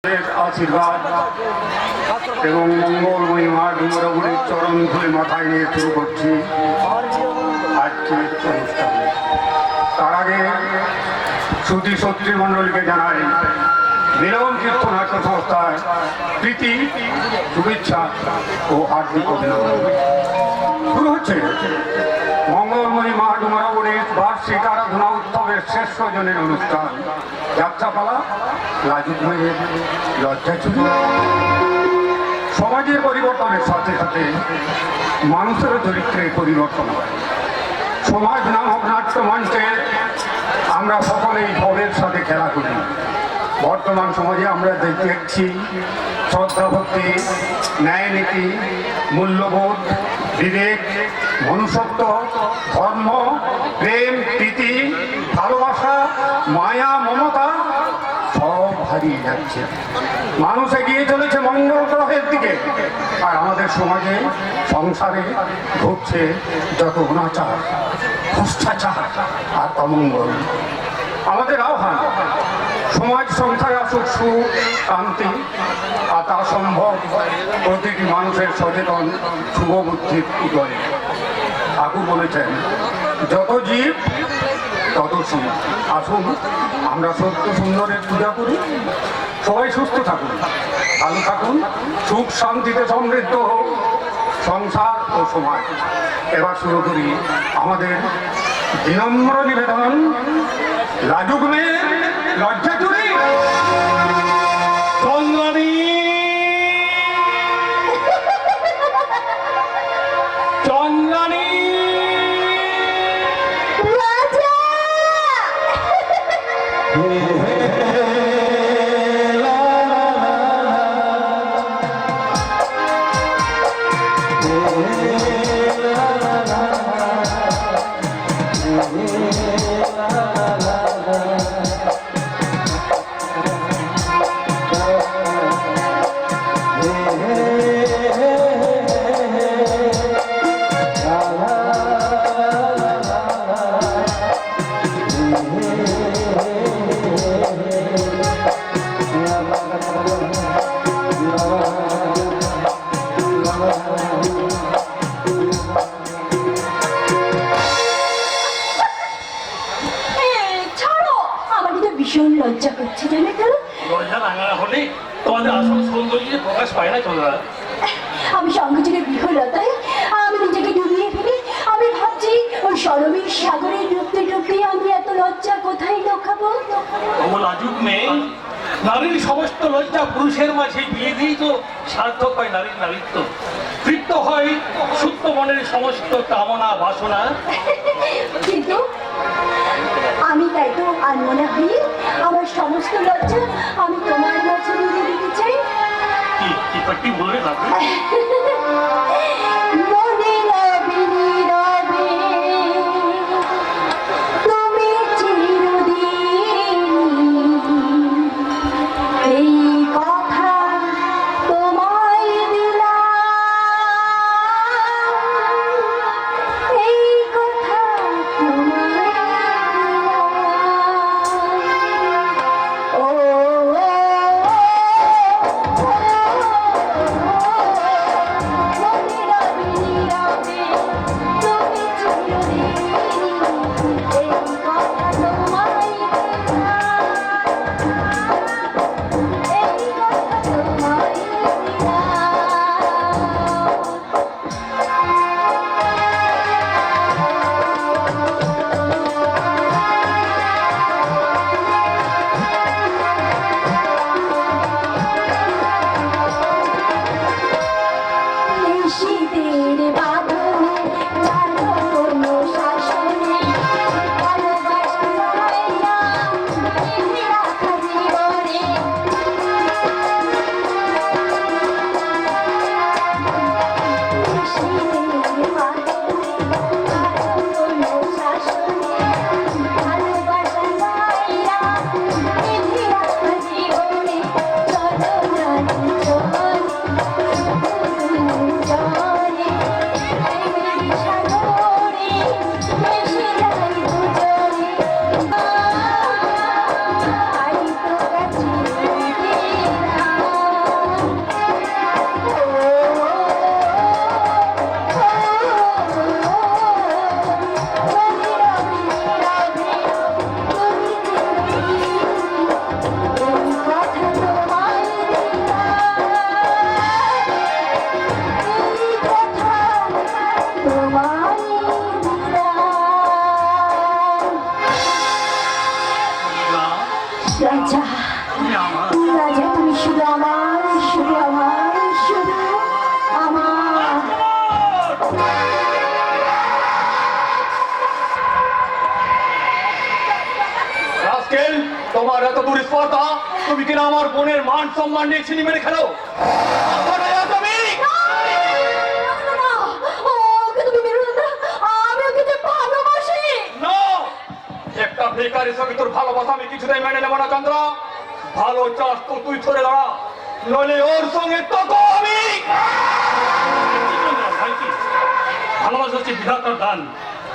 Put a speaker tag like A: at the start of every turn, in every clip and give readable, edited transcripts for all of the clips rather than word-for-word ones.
A: আশীর্বাদ এবং মঙ্গলময়ী মা ডুমরাগুলির চরণ ধুলে মাথায় নিয়ে শুরু করছি আজকের অনুষ্ঠান। তার আগে শ্রুতি শত্রী মণ্ডলীকে জানাই মিলন কীর্তন নাট্য সংস্থার প্রীতি, শুভেচ্ছা ও হার্দিক অভিনন্দন। শুরু হচ্ছে মঙ্গলময়ী মা ডুমরাগুলির বার্ষিক আরাধনা উৎসবের শেষ জনের অনুষ্ঠান যাত্রাপালা লাজুক মেয়ের লজ্জা চুরি। সমাজের পরিবর্তনের সাথে সাথে মানুষের চরিত্রে পরিবর্তন হয়। সমাজ নামক নাট্য মঞ্চে আমরা সকলেই ভবের সাথে খেলা করি। বর্তমান সমাজে আমরা দেখছি শ্রদ্ধাভক্তি, ন্যায়নীতি, মূল্যবোধ, বিবেক, মনুষ্যত্ব, ধর্ম, প্রেম, প্রীতি, ভালোবাসা, মায়া, মমতা সব হারিয়ে যাচ্ছে। মানুষ এগিয়ে চলেছে মঙ্গল গ্রহের দিকে, আর আমাদের সমাজে সংসারে ঘটছে যত অনাচার, ভ্রষ্টাচার আর অমঙ্গল। আমাদের আহ্বান সমাজ সংসারে আসুক সুখ, শান্তি, আর তা সম্ভব প্রতিটি মানুষের সচেতন শুভবুদ্ধির উদয়। ঠাকুর বলেছেন যত জীব তত সুখ। আসুন আমরা সত্য সুন্দরের পূজা করি। সবাই সুস্থ থাকুন, ভালো থাকুন, সুখ শান্তিতে সমৃদ্ধ হোক সংসার ও সমাজ। এবার শুরু করি আমাদের বিনম্র নিবেদন লাজুক মেয়ে লজ্জা চুরি। চন্দ্রানী চন্দ্রানী
B: ভীষণ লজ্জা করছে জানে তো।
C: লজ্জা রাঙানো হলে তোমাদের আসল সৌন্দর্য প্রকাশ পায় না চন্দ্রা।
B: আমি সংকোচনের বিহলতায় আমি নিজেকে ডুবিয়ে ফেলি। আমি ভাবছি ওই সরবীর সাগরে ডুবতে ডুবতে আমি এত লজ্জা কোথায় লুকাবো।
C: ও লাজুক মেয়ে, নারীর সমস্ত লজ্জা পুরুষের মাঝে বিয়ে দিয়েই তো সার্থক হয় নারীর নারীত্ব, তৃপ্ত হয় সুপ্ত মনের সমস্ত কামনা বাসনা।
B: কিন্তু আমি তাই তো আনমনা হই। আমার সমস্ত লজ্জা আমি তোমার মাঝে দিয়ে দিতে চাই।
C: কি পাটি বলে না
B: মনে রবে নীরবে তুমি চিরদিন, এই কথা তোমায় দিলাম, এই কথা তোমায় দিলাম। ও রাজা
C: তুমি আমার
B: রাজা, তুমি শুধু আমার, শুধু আমার, শুধু আমার।
D: রাস্কেল, তোমার এত দূর স্পর্ধা, তুমি কিনা আমার বোনের মান সম্মান নিয়ে ছিনি মেরে খেলো। তুমি
B: ওকে তুমি মেরো না, আমি ওকে যে ভালোবাসি।
D: না, একটা বেকারের সঙ্গে তোর ভালোবাসা আমি কিছুতেই মেনে নেবো না চন্দ্র। ভালো চাস তো তুই ছড়ে দাঁড়া, নইলে ওর সঙ্গে তত আমি।
C: ভাই কি ভালোবাসা হচ্ছে বিধাতার দান,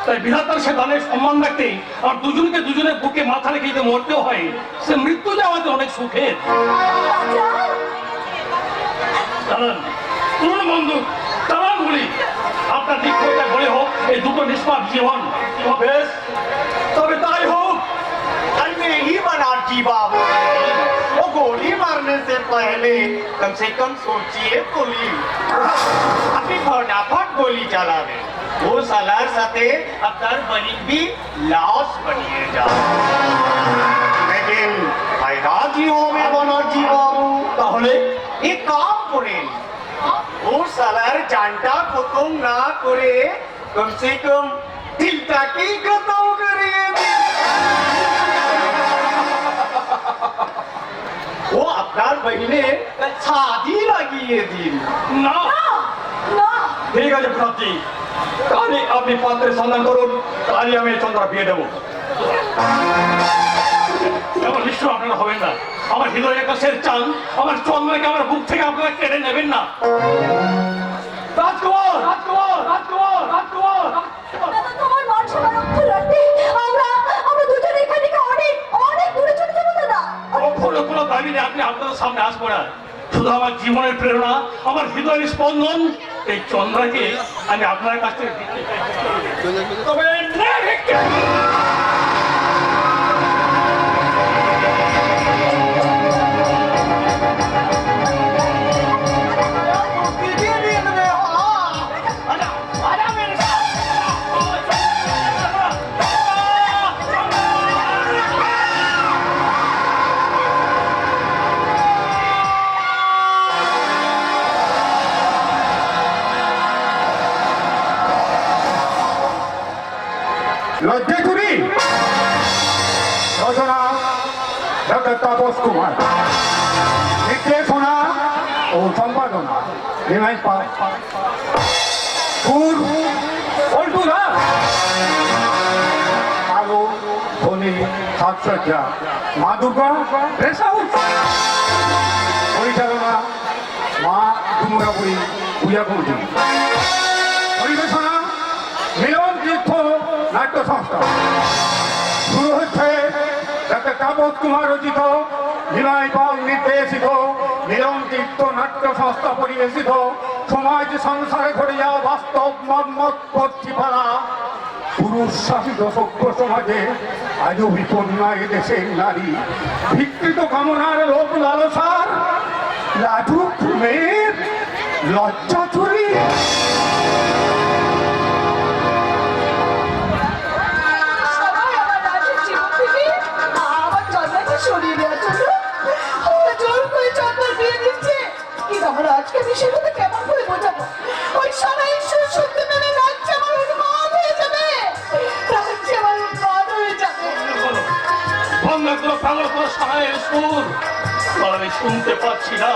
C: তাই বিধাতার সে দানের সম্মান রাখতে আর দুজনকে দুজনের বুকে মাথা রেখে যদি মরতেও হয়, সে মৃত্যু যে আমাদের অনেক সুখের।
B: রাজা,
C: দাঁড়ান, তুলুন বন্ধু, দাঁড়ান বলি, আপনার দীক্ষায় বলে হোক এই দুটো নিষ্পাপ জীবন।
D: বেশ, তবে তাই হোক।
E: अरे ही बना जीवा वो गोली मारने से पहले कम से कम सोचिए गोली अपनी फटाफट गोली चलावे वो सलार साथे अतर बनी भी लाश बनिए जा लेकिन फायदा की हो में बना जीवा
D: তাহলে
E: एक काम करें वो सलार जानता खत्म ना करे कम से कम दिलटा की खत्म करिए वो আপনার বহিনের শাদি লাগিয়ে দিন
C: না,
B: না,
D: ঠিক আছে প্রসাদজি, কালই আপনি পাত্রের সন্ধান করুন, কালই আমি চন্দ্রা বিয়ে দেবো।
C: এমন নিশ্চয় আপনারা হবেন না। আমার হৃদয়ের আকাশের চান, আমার চন্দ্রকে আমার বুক থেকে আপনারা কেড়ে নেবেন না।
D: রাজকুমার, রাজকুমার, রাজকুমার, রাজকুমার।
B: দাদা, তোমার মান সম্মান রক্ষা রাখতে আমরা দুজনে এখান থেকে অনেক অনেক দূরে চলে যাবো দাদা।
C: কখনো কোনো দাবি নেই আপনি আপনাদের সামনে আসবো না। শুধু আমার জীবনের প্রেরণা, আমার হৃদয়ের স্পন্দন, এই চন্দ্রকে আমি আপনার কাছ থেকে দিতে চাই। তবে না ভিক্ষে।
A: লজ্জা চুরি রচনা ডক্টর তাপস কুমার, নির্দেশনা ও সম্পাদনা নিমাই পাল, সুর পল্টু দাস, আলো ধ্বনি সাজসজ্জা মা দুর্গা ড্রেস হাউস, পরিচালনা মা ডুমুরাপুরি পূজা কমিটি, পরিবেশনা মিলন তীর্থ নাট্য সংস্থা। শুরু হচ্ছে ডক্টর তাপস কুমার রচিত, নিমাই পাল নির্দেশিত, মিলন তীর্থ নাট্য সংস্থা পরিবেশিত সমাজ সংসারে ঘটে যাওয়া বাস্তব মর্মত পড়া পুরুষ শাসিত সভ্য সমাজে আজও বিপন্না এদেশের নারী, বিকৃত কামনার লোক লালসার লাজুক মেয়ের লজ্জা চুরি।
B: সবাই আমার রাজের জীবন থেকে আমার চন্দ্রকে সরিয়ে দেওয়ার জন্য ওরা জোর করে চন্দ্র বিয়ে দিচ্ছে। কিন্তু আমার আজকে বিষয়টা কেমন করে বোঝাবো? ওই সারা ঈশ্বর সত্যি মেনে রাজ্যে আমার উন্মাদ হয়ে যাবে, রাজ্যে আমার উন্মাদ হয়ে যাবে।
C: বন্ধ করো, পাগল করো সহায়ের সুর। আমি শুনতে পাচ্ছি না,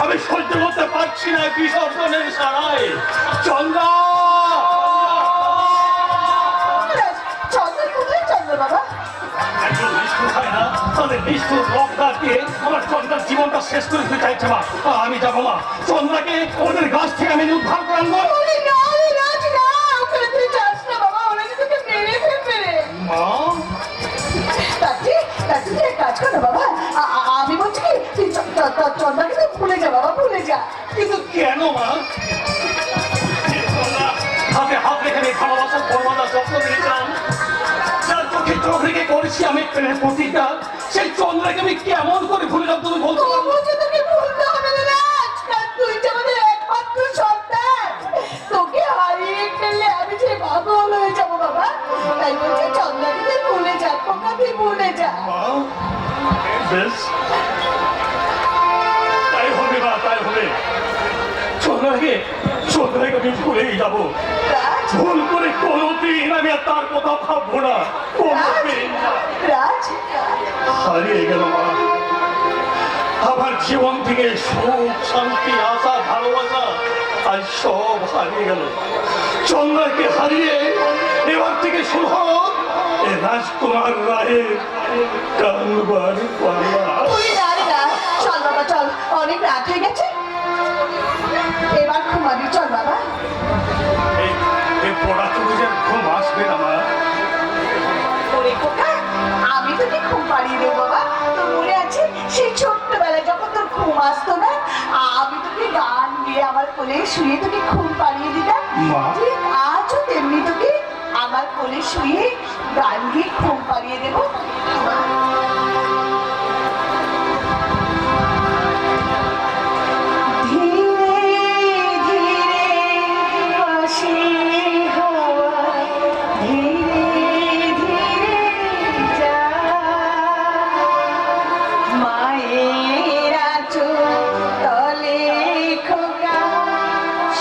C: আমি সহ্য করতে পারছি না বিসর্জনের সারায়। চন্দ্রা,
B: চন্দ্র কোথায়? চন্দ্র বাবা,
C: একজন নিষ্ঠুর হয় না, তাদের নিষ্ঠুর রক্তা দিয়ে আমার চন্দ্রার জীবনটা শেষ করে দিতে চাইছে মা। আমি যাবো মা, চন্দ্রাকে ওদের গাছ থেকে আমি উদ্ধার করে আনবো।
B: ওরে না, ওরে রাজ না, ওখানে তুই যাস না বাবা, ওরা কিন্তু তোকে মেরে ফেলবে রে।
C: মা,
B: তুই এক কাজ কর না বাবা, আমি বলছি কি তুই চন্দ্রকে তো ভুলে যা বাবা, ভুলে যা।
C: কিন্তু কেন মা? হাতে হাত রেখে আমি ভালোবাসার বর্ণনা যত্ন দিয়েছিলাম, যার চোখে চোখ রেখে করেছি আমি প্রেমের প্রতিজ্ঞা, সেই চন্দ্রকে আমি কেমন করে ভুলে যাব তুমি বলতে পারো?
B: তবুও যে তোকে ভুলতে হবে না রাজ, কারণ তুই যে আমাদের একমাত্র সন্তান। তোকে হারিয়ে ফেললে আমি যে পাগল হয়ে যাবো বাবা। তাই বলছি চন্দ্রকে তুই ভুলে যা, তোকে ভুলে যা।
C: মা, বেশ, তাই হবে বা তাই হবে। চন্দ্রাকে আমি ভুলেই যাবো।
B: রাজ,
C: ভুল করে কোনোদিন আমি আর তার কথা ভাববো না, কোনোদিন না।
B: রাজ,
C: হারিয়ে গেল মা আমার জীবন থেকে সুখ, শান্তি, আশা, ভালোবাসা আজ সব হারিয়ে গেল। চন্দ্রাকে হারিয়ে এবার থেকে শুরু হলো এ রাজকুমার রায়ের কালবার পালা।
B: তুই না রে না, চল বাবা চল, অনেক রাত হয়ে গেছে, এবার ঘুমাবি, চল বাবা।
C: এই পড়া চুরিদের ঘুম আসবে না মা।
B: ওরে খোকা, আমি তোকে ঘুম পাড়িয়ে দেবো বাবা। তোর মনে আছে সেই ছোট্টবেলায় যখন তোর ঘুম আসতো না, আমি তোকে গান দিয়ে আমার কোলে শুয়ে তোকে ঘুম পাড়িয়ে দিতাম।
C: মা।
B: ঠিক আজও তেমনি তোকে আমার কোলে শুয়ে গান দিয়ে ঘুম পাড়িয়ে দেবো। ধীরে ধীরে আসে হাওয়া, ধীরে ধীরে যায়, মায়ের আঁচল তলে খোকা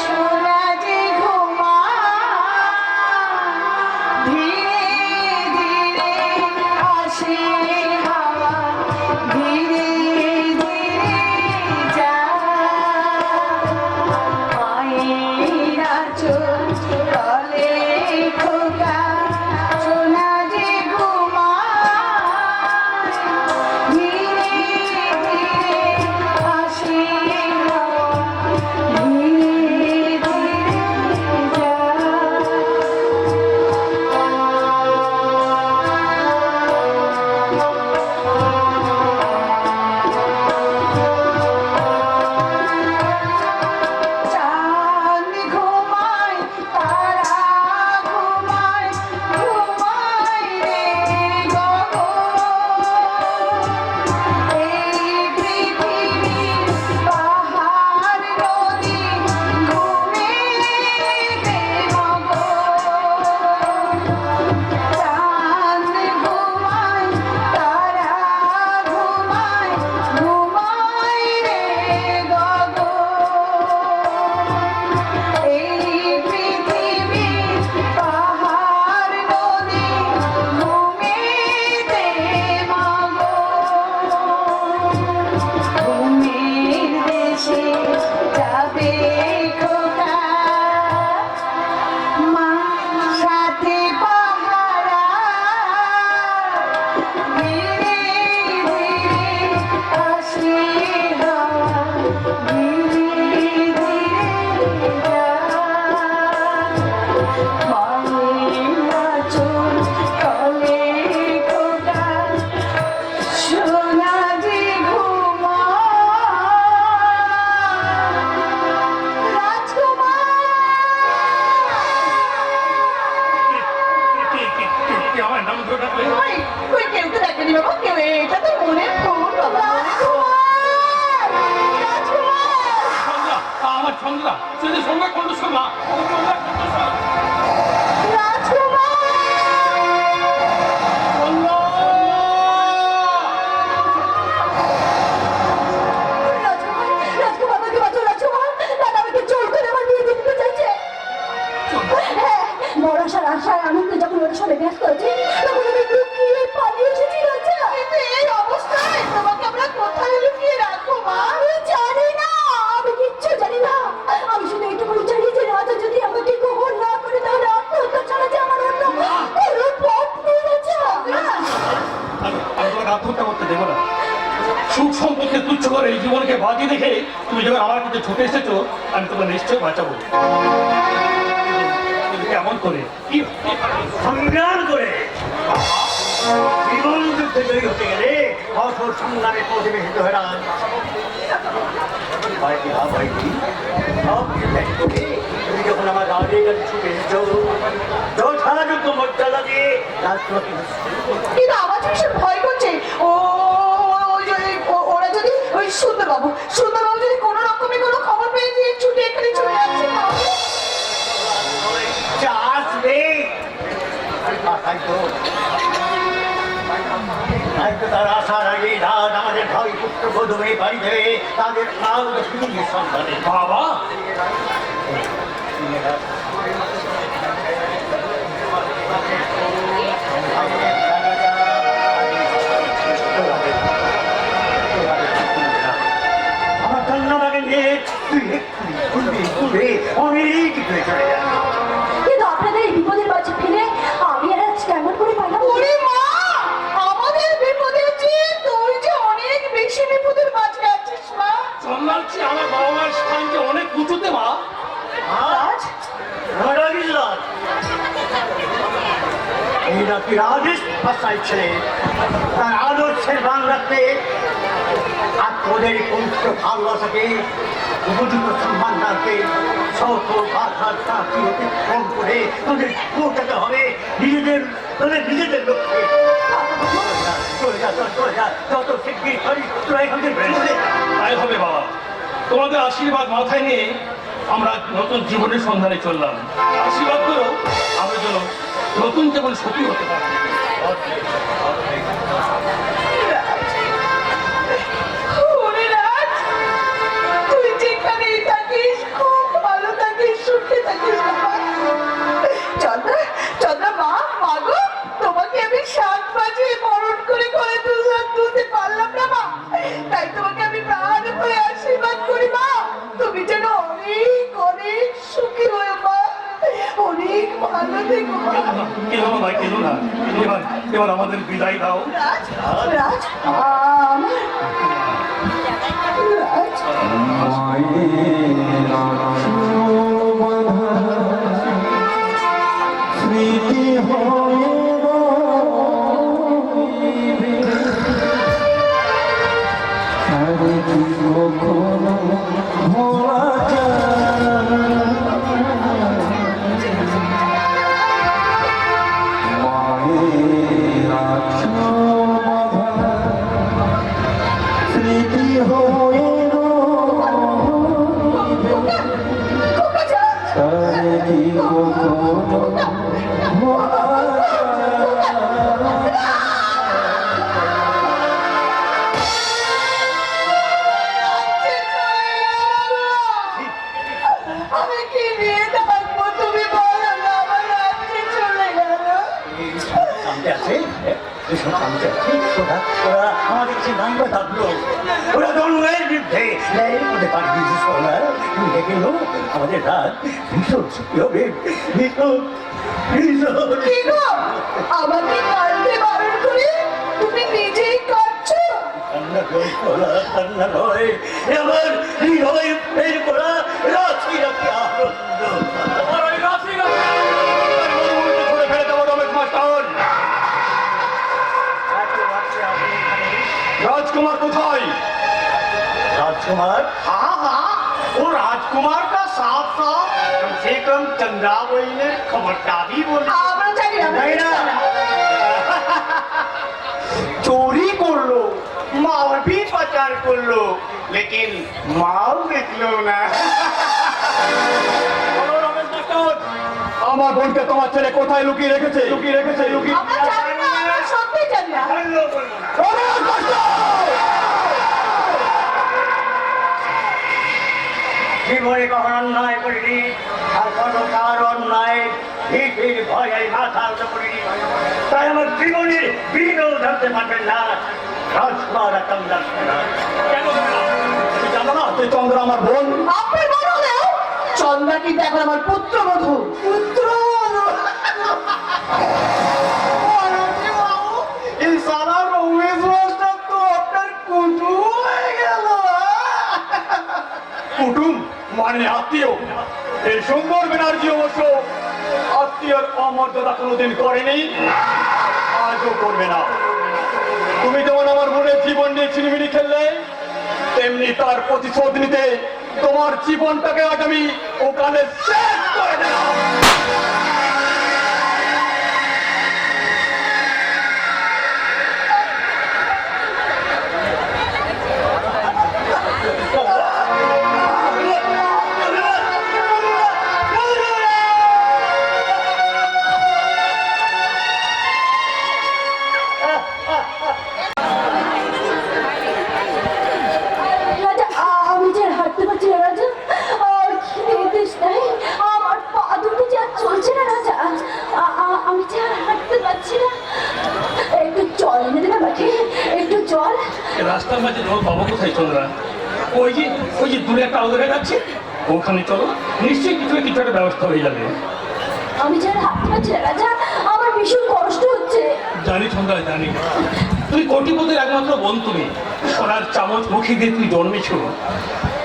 B: সোনা যে ঘুমায়, ধীরে ধীরে আসে হাওয়া, ধীরে ধীরে যায়, মায়ের আঁচল তলে খোকা সোনা যে ঘুমায়, ধীরে ধীরে আসে হাওয়া, ধীরে ধীরে চাঁদ ঘুমায়, তারা ঘুমায়, ঘুমায় রে গগন, এই পৃথিবী পাহাড় নদী ঘুমেতে মগন, চাঁদ ঘুমায়, তারা ঘুমায়, ঘুমায় রে গগন, এই পৃথিবী পাহাড় নদী ঘুমেতে মগন, ঘুমের দেশে যাবে খোকা, মা সাথে পাহারা, ধীরে ধীরে আসে হাওয়া, ধীরে ধীরে যায়, মায়ের আঁচল তলে খোকা সোনা যে ঘুমায়, রাজকুমার।
C: আমার নাম ধরে ডাকলে?
B: ওই, ওই কেউ তো ডাকেনি বাবা, কেউ, এটা তো মনের ফোন বাবা। রাজকুমার, রাজকুমার,
C: চন্দ্রা, আমার চন্দ্রা, যদি সঙ্গে কণ্ঠস্বর না, চন্দ্রা কণ্ঠস্বর।
B: রাজকুমার। রাজকুমার, আমাকে বাঁচাও রাজকুমার, দাদা আমাকে জোর করে আমার বিয়ে দিতে চাইছে। হ্যাঁ, বড় আশার আশায় আনন্দে যখন ওরা সবাই ব্যস্ত হয়েছে, তখন আমি লুকিয়ে পালিয়ে এসেছি রাজা। কিন্তু এই অবস্থায় তোমাকে আমরা কোথায় লুকিয়ে রাখবো মা? আমি জানি না, আমি কিচ্ছু জানি না। আমি শুধু এইটুকু জানি যে রাজা যদি আমাকে গ্রহণ না করে তাহলে আত্মহত্যা ছাড়া যে আমার অন্য কোনো পথ নেই রাজা।
C: আমি তোমাকে আত্মহত্যা করতে দেবো না। সুখ সম্পত্তি তুচ্ছ করে এই জীবনকে বাজি দেখে তুমি যখন আমার কাছে ছুটে এসেছো, আমি তোমাকে নিশ্চয় বাঁচাবো। কিন্তু কেমন করে, কি
E: সংগ্রাম করে জীবন যুদ্ধে জয়ী হতে গেলে কঠোর সংগ্রামে প্রতিবেশিত হয়ে না। সব কিছু ত্যাগ করে তুমি যখন আমার রাজের কাছে ছুটে এসেছো, যথাযথ মর্যাদা দিয়ে রাজপ্রতি
B: কিন্তু আমার তো ভীষণ ভয় করছে। ওরা যদি ওই সুন্দরবাবু যদি কোনো রকমে কোনো খবর পেয়ে যে ছুটে এখানে চলে যাচ্ছে,
E: আসবে তাই তো তার আসার আগে রাত আমার আমাদের ভাই পুত্র বধূ হয়ে বাড়ি ধরে তাদের আল ফিরিয়ে সন্ধানে
C: বাবা
E: আমার কন্যাটাকে নিয়ে তুই ঘুরে অনেক দূরে চলে যা।
B: কিন্তু আপনাদের এই বিপদের মাঝে ফেলে আমি আর আজ কেমন করে পাইলাম? ওরে মা, আমাদের বিপদে যে তুই যে অনেক বেশি বিপদের মাঝে আছিস মা।
C: চন্দ্রাক্ষী আমার বাবা মায়ের স্থান যে অনেক উঁচুতে মা।
E: আজ রাগিস রাত এই রাত্রির আদেশ ভাষায় ছেলে তার আদর্শের বান রাখতে আর তোদের পবিত্র ভালোবাসাকে উপযুক্ত সম্মান রাখতে শত বাধা চাকরি অতিক্রম করে তোদের পৌঁছাতে হবে নিজেদের লক্ষ্যে। চলে যা যত শিগগির পারি তোরা এখান থেকে বেরিয়ে যা।
C: তাই হবে বাবা, তোমাদের আশীর্বাদ মাথায় নিয়ে আমরা নতুন জীবনের সন্ধানে চললাম। আশীর্বাদ করো আমরা যেন নতুন জীবন সুখী হতে পারি।
B: ওরে রাজ, তুই যেখানেই থাকিস খুব ভালো থাকিস, সুখে থাকিস বাবা। চন্দ্রা, চন্দ্রা মা, মা গো, তোমাকে আমি 7 বাজে বরণ করে ঘরে তুলতে পারলাম না মা, তাই তোমাকে আমি প্রাণ ভরে আশীর্বাদ করি মা, তুমি যেন অনেক অনেক সুখী হয়ে মা, অনেক ভালো থেকো মা।
C: কেন না ভাই, কেন না, এবার আমাদের বিদায় দাও।
B: রাজ, রাজ, রাজ,
A: স্মৃতি স্মৃতি হয়ে
B: খোকা যা।
A: তারে কি কখনো
B: আমি কি নিয়ে থাকবো তুমি বলো না, আমার রাত্রি চলে গেল।
E: শান্তি আছে এসব শান্তি আছে ওরা আমাদের কাছে নাইবা থাকলো ওরা জন্মের বিরুদ্ধে ন্যায়ের মধ্যে পাড়ি দিয়েছিস তুমি দেখে নো আমাদের রাত ভীষণ সুখী হবে ভীষণ ভীষণ
B: কি গো, আমাকে কাঁদতে বারণ করে তুমি নিজেই কাঁদছো?
E: কান্না নয় আমার হৃদয় ফের করা রাখি রাখি আনন্দ
D: আমার ওই রাশি ছুড়ে ফেলে দেবো রমেশ মাস্টার। রাজকুমার কোথায়?
E: राजकुमार हाँ हाँ वो राजकुमार का साफ साफ कम से कम चंद्रा वही ने खबरटा भी बोली
B: আমরা জানি না,
E: नहीं ना चोरी कर लो माल भी पचार कर लो लेकिन माल देख लो ना
D: বলো রমেশ মাস্টার, আমার বোনকে তোমার ছেলে কোথায় লুকিয়ে রেখেছে?
B: আমরা জানি না, আমরা সত্যি জানি না।
E: हेलो बोलो ना
D: রমেশ মাস্টার!
E: জীবনে কখন অন্যায় করিনি আর কত কার অন্যায় ভীতির ভয়ে মাথা উঠে পড়িনি তাই আমার জীবনের বিনও ধরতে পারবেন না রাজকুমার চন্দ্র
D: কেন তুমি জানো না যে চন্দ্র আমার বোন?
B: আপনি বলো না, চন্দ্রা কিন্তু এখন আমার পুত্রবধূ।
E: এই সারা রমেশ মাস্টার তো আপনার কুটু হয়ে গেল
D: কুটুম মানে আত্মীয়। এই সুন্দর ব্যানার্জি অবশ্য আত্মীয়র অমর্যাদা কোনোদিন করেনি, আজও করবে না। তুমি যেমন আমার বোনের জীবন নিয়ে ছিনিমিনি খেললে, তেমনি তার প্রতিশোধ নিতে তোমার জীবনটাকে আজ আমি ওখানে শেষ করে দিলাম।
C: রাস্তার মাঝে জল পাবো কোথায় চন্দ্রা? ওই যে দূরে একটা আলো দেখা যাচ্ছে, ওখানে চলো, নিশ্চয়ই কিছু কিছু একটা ব্যবস্থা হয়ে যাবে।
B: আমি যারা হাঁটতে পারছি না রাজা, আমার ভীষণ কষ্ট হচ্ছে।
C: জানি চন্দ্রা, জানি তুই কোটিপতির একমাত্র বোন, তুমি সোনার চামচ মুখে দিয়ে তুই জন্মেছো,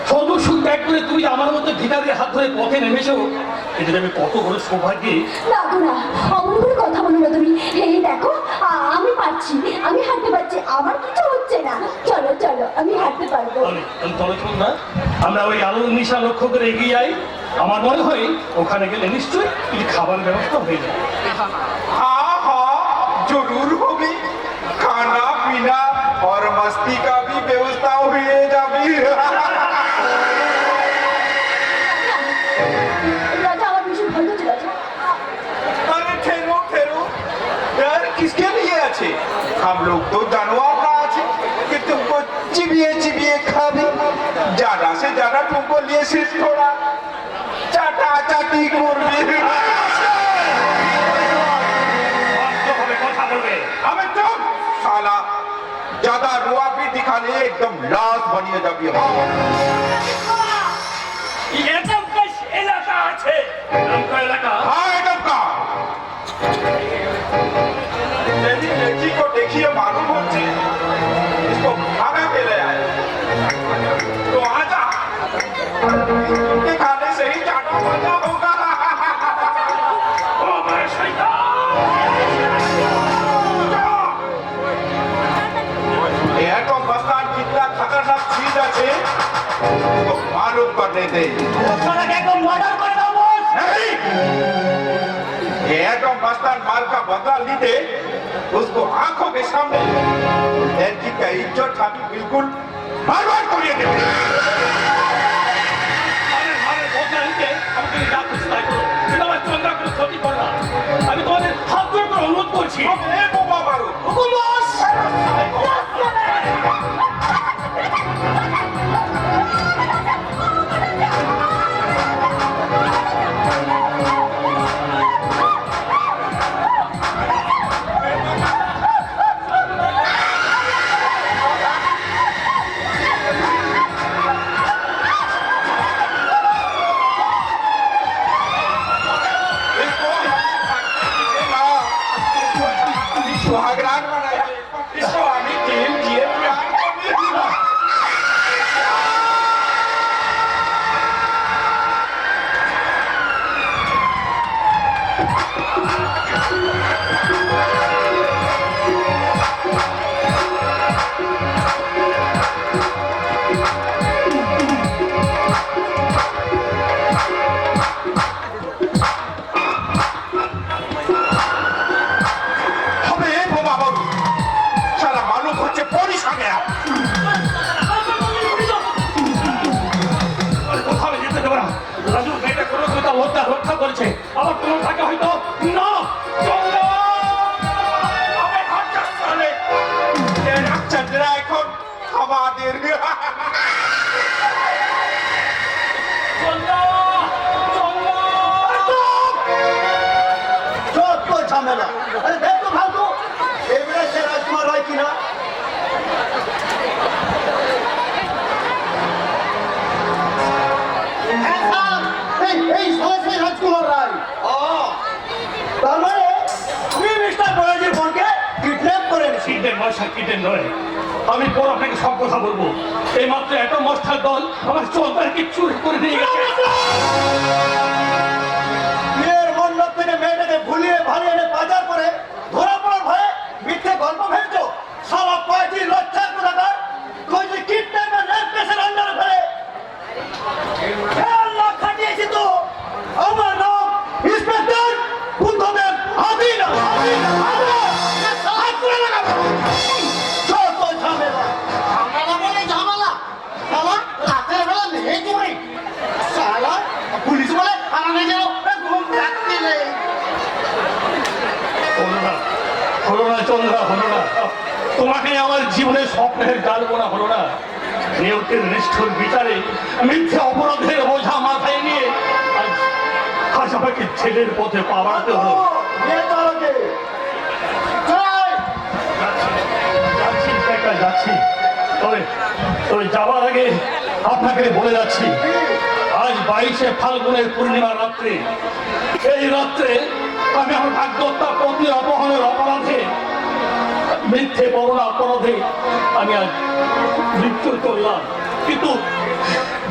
C: সর্বসুখ ত্যাগ করে তুমি আমার মতো ভিকারের হাত ধরে পথে নেমেছো, এটা যাবে কত বড় সৌভাগ্যে।
B: না গো না, অমন করে কথা বলো না তুমি। এই দেখো, আমি পারছি, আমি হাঁটতে পারছি, আমার কিছু হচ্ছে না। চলো চলো, আমি হাঁটতে পারবো।
C: চলো চন্দ্রা, আমরা ওই আলো নিশা লক্ষ্য করে এগিয়ে যাই। আমার মনে হয় ওখানে গেলে নিশ্চয়ই কিছু খাবার ব্যবস্থা হয়ে যাবে।
F: हाँ हाँ जरूर होगी, खाना पीना और मस्ती का भी व्यवस्था हुई जाबी।
B: রাজা, আমার ভীষণ ভয় হচ্ছে রাজা।
F: अरे ठहरो ठहरो, डर किसके लिए अच्छे? हम लोग तो जानवर ना अच्छे कि तुमको चिबिए चिबिए खा भी, ज्यादा से ज्यादा तुमको लिए सिर्फ थोड़ा चाटा चाटी कर भी।
C: কথা বলবে
F: अबे चुप साला, ज्यादा रुआ भी दिखाने एकदम लाश बनिए जाबी।
C: এরকম বেশ এলাকা আছে, এরকম এলাকা।
F: हाँ एकदम का तेरी लड़की को देखिए मालूम होती है, इसको खाना के ले आए तो आजा, इनके खाने से ही चाटा मजा होगा।
C: ও আমার শয়তান!
F: यह तो बस्तान कितना खतरनाक चीज है तो मालूम करने दे।
C: ওখানে একদম মর্ডার করে দাও বস।
F: नहीं, यह तो बस्तान माल का बदला लीते उसको आंखों के सामने लड़की का इज्जत हामी बिल्कुल बर्बाद करिए देते।
C: ঘরে বসে আনতে আমাকে যা খুশি তাই করো, কিন্তু আমার চন্দ্রা কোনো ক্ষতি করো না। আমি তোমাদের হাত জোড় করে অনুরোধ করছি।
F: ए बोबा मारो
C: হুকুম বস।
F: इसको सुहागरात बनाए, इसको हमें जेल जेल प्यार करने दिया। हमें बोबा मारो साला मालूम होचे पुलिस आ गया।
C: কোথাও যেতে দেবো না। রাজু মেয়েটা কোনো কথা রক্ষা করেছে, আবার তোমার থাকে হয়তো না। চন্দ্রা!
F: अबे हट जा साले, तेरा चंद्रा এখন আমাদের।
C: চন্দ্রা! চন্দ্রা!
D: যত ঝামেলা, আরে দেখ তো ফালতু, এবারে সে রাজকুমার হয় কিনা। এই সরাসরি রাজকুমার রায়। তার মানে তুমি মিস্টার বয়াজির বোনকে কিডন্যাপ করে নিয়েছি।
C: শীতের বর্ষা কীটের নয়, আমি পর আপনাকে সব কথা বলবো। এই মাত্র এত মস্তার দল আমার চন্দ্রাকে চুরি করে নিয়ে গেছে।
D: বিয়ের মণ্ডপ থেকে মেয়েটাকে ভুলিয়ে ভালিয়ে এনে বাজার করে ধরা পড়ার ভয়ে মিথ্যে গল্প ভেবেছো। সব কয়েকটি লজ্জার কোথাকার, তুই যে কিডন্যাপার রেপ কেসের আন্ডারে ফেলে আল্লাহ খাটিয়েছি তো। আমার নাম ইন্সপেক্টর বুদ্ধদেব আদিনা। যত ঝামেলা,
G: ঝামেলা বলে ঝামেলা, শালা রাতের বেলা নেই তুমি, শালা পুলিশ বলে আমি যেন ঘুম রাখতে নেই।
C: হলো না চন্দ্রা, হলো না। তোমাকে আমার জীবনের স্বপ্নের গালবোনা হলো না। নিয়োগের নিষ্ঠুর বিচারে মিথ্যে অপরাধের বোঝা মাথায় নিয়ে আজ আমাকে ছেলের পথে পা বাড়াতে হলো।
D: বিয়ে চালাকে
C: যাচ্ছি, যাচ্ছি, তবে যাওয়ার আগে আপনাকে বলে যাচ্ছি, আজ 22শে ফাল্গুনের পূর্ণিমা রাত্রে, এই রাত্রে আমি আমার ভাগ্যতা পতি অপহরণের অপরাধে, মিথ্যে বর্ণনা অপরাধে আমি আজ মৃত্যু করলাম। কিন্তু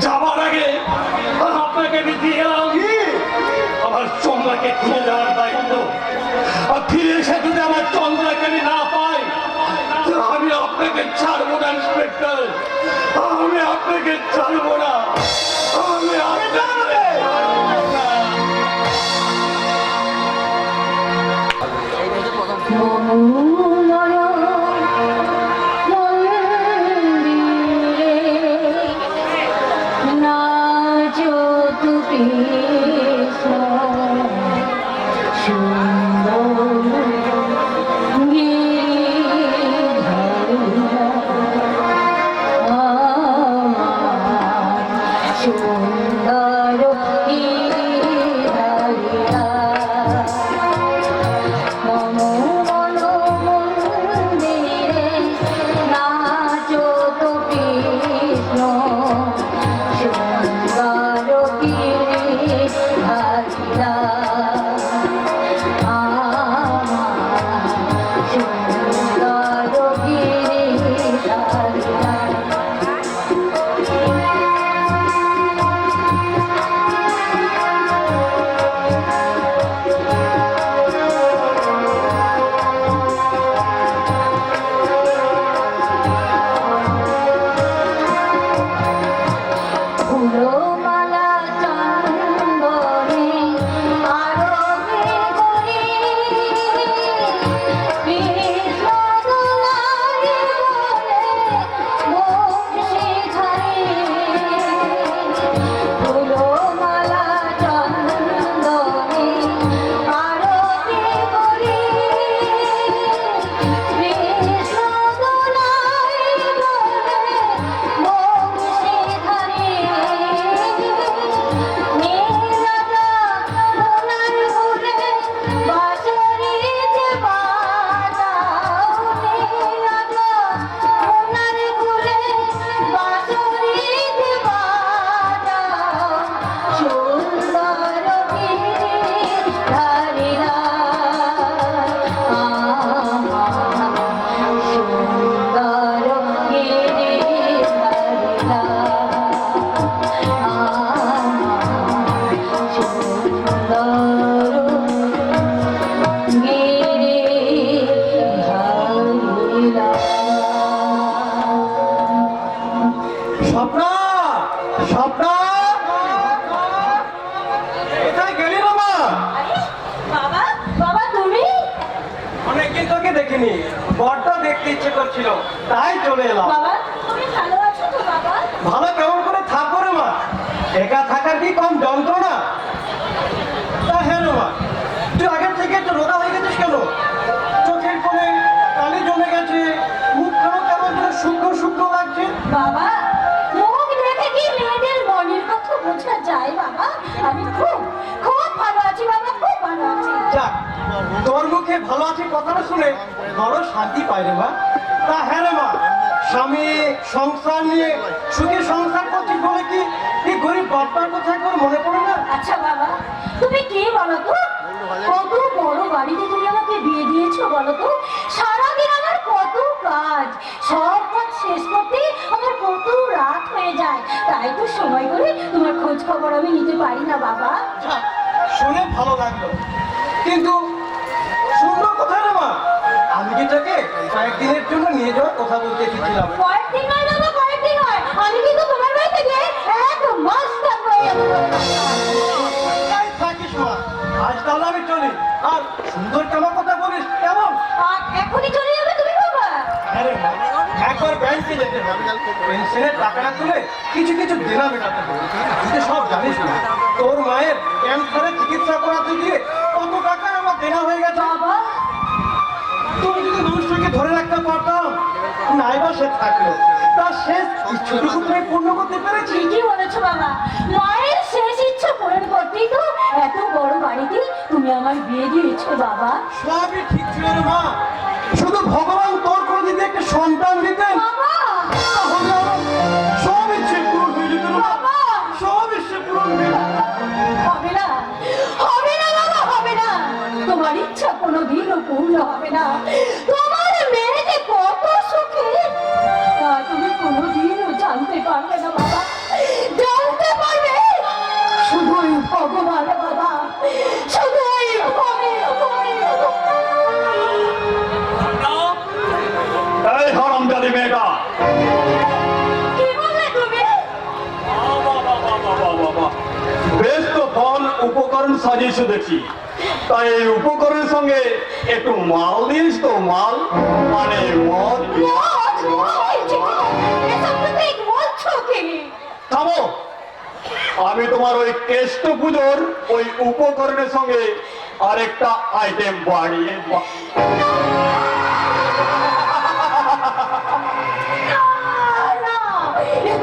C: যাবার আগে আপনাকে আমি দিয়ে গেলাম আমার চন্দ্রাকে খুঁজে যাওয়ার দায়িত্ব। আর ফিরে এসে যদি আমার চন্দ্রাকে আমি না পাই, আমি আপনাকে ছাড়বো না ইন্সপেক্টর, আমি আপনাকে ছাড়বো না, আমি আপনাকে
E: দেখিনি, বড্ড দেখতে ইচ্ছে করছিল, তাই চলে এলাম।
B: বাবা তুমি ভালো আছো তো বাবা?
E: ভালো কেমন করে থাকবো রে মা, একা থাকার কি কম যন্ত্রণা? তা হ্যাঁ রে মা, তুই আগের থেকে একটু রোগা হয়ে গেছিস কেন? চোখের কোণে কালি জমে গেছে, মুখখানা কেমন যেন শুকনো শুকনো লাগছে।
B: বাবা মুখ দেখে কি মেয়েদের মনের কথা বোঝা যায় বাবা? আমি খুব খুব ভালো আছি বাবা, খুব ভালো আছি।
E: যাক, তোর মুখে ভালো আছে কথাটা শুনে বড় শান্তি পাই রে মা। তা হ্যাঁ রে মা, স্বামী সংসার নিয়ে সুখী সংসার করছিস বলে কি এই গরিব বাপ্পার কথা একবার মনে পড়ে না?
B: আচ্ছা বাবা তুমি কে বলো তো? কত বড় বাড়িতে তুমি আমাকে বিয়ে দিয়েছো বলো তো? সারাদিন আমার কত কাজ, সব কাজ শেষ করতে আমার কত রাত হয়ে যায়, তাই তো সময় করে তোমার খোঁজ খবর আমি নিতে পারি না বাবা।
E: যাক, শুনে ভালো লাগলো, কিন্তু সুন্দর কথা রে মা, আমি কি তোকে কয়েকদিনের জন্য নিয়ে যাওয়ার কথা বলতে এসেছিলাম।
B: কয়েকদিন নয় বাবা, কয়েকদিন নয়, আমি কিন্তু তোমার বাড়িতে গিয়ে এক মাস থাকবো।
E: তাই থাকিস মা, আজ তাহলে আমি চলি। আর সুন্দর কেমন কথা বলিস কেমন?
B: আর এখনই চলে যাবে তুমি বাবা?
E: আরে মা, একবার ব্যাংকে যেতে হবে, পেনশনের টাকাটা তুলে কিছু কিছু দেনা মেটাতে হবে। তুই তো সব জানিস না, তোর মায়ের ক্যান্সারের চিকিৎসা করাতে গিয়ে কত টাকা আমার দেনা হয়ে গেছে।
B: বাবা
E: তুমি যদি মানুষটাকে ধরে রাখতে পারতাম, নাইবা সে থাকলো, তার শেষ ইচ্ছাটুকু তুমি পূর্ণ করতে পেরেছি।
B: ঠিকই বলেছো বাবা, মায়ের শেষ ইচ্ছা পূরণ করতেই তো এত বড় বাড়িতে তুমি আমার বিয়ে দিয়েছো বাবা।
E: সবই ঠিক ছিল রে মা, শুধু ভগবান তোর করে যদি একটা সন্তান দিতেন
B: বাবা
D: প্রসাদী মেয়েটা।
B: কি বললে তুমি?
D: বাবা, বেশ তো ফল উপকরণ সাজিয়েছো দেখি। তাই এই উপকরণের সঙ্গে একটু মাল দিস তো, মাল মানে মদ। থামো, আমি তোমার ওই কেষ্ট পুজোর ওই উপকরণের সঙ্গে আরেকটা আইটেম বাড়িয়ে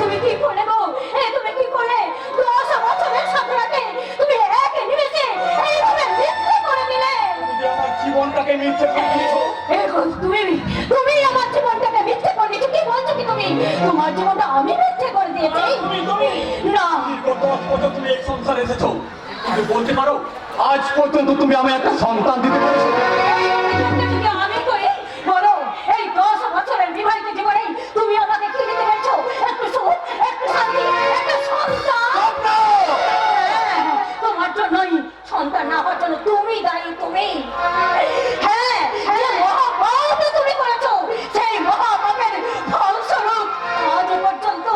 B: তুমি কি করলে গো? তুমি কি করলে? 10 বছরের সাথে তুমি এক নিমেষে এইভাবে মিথ্যে করে দিলে।
D: আমার জীবনটাকে মিথ্যে করে দিয়েছো।
B: এখন তুমি আমার জীবনটাকে মিথ্যে করে দিয়েছো। কি বলছো কি তুমি? তোমার জীবনটা আমি মিথ্যে করে দিয়েছি? না,
D: দীর্ঘ 10 বছর তুমি এই সংসারে এসেছো, তুমি বলতে পারো আজ পর্যন্ত তুমি আমায় একটা সন্তান দিতে পেরেছো?
B: আমি করি বলো, এই 10 বছরের বিবাহিত জীবনে তুমি আমাকে কি দিতে পেরেছো? একটু সুখ, একটু শান্তি, একটা সন্তান। হ্যাঁ, তোমার জন্যই সন্তান না হওয়ার জন্য তুমি দায়ী। তুমি হ্যাঁ, যে মহাপাপ তুমি করেছো, সেই মহাপাপের ফলস্বরূপ আজ পর্যন্ত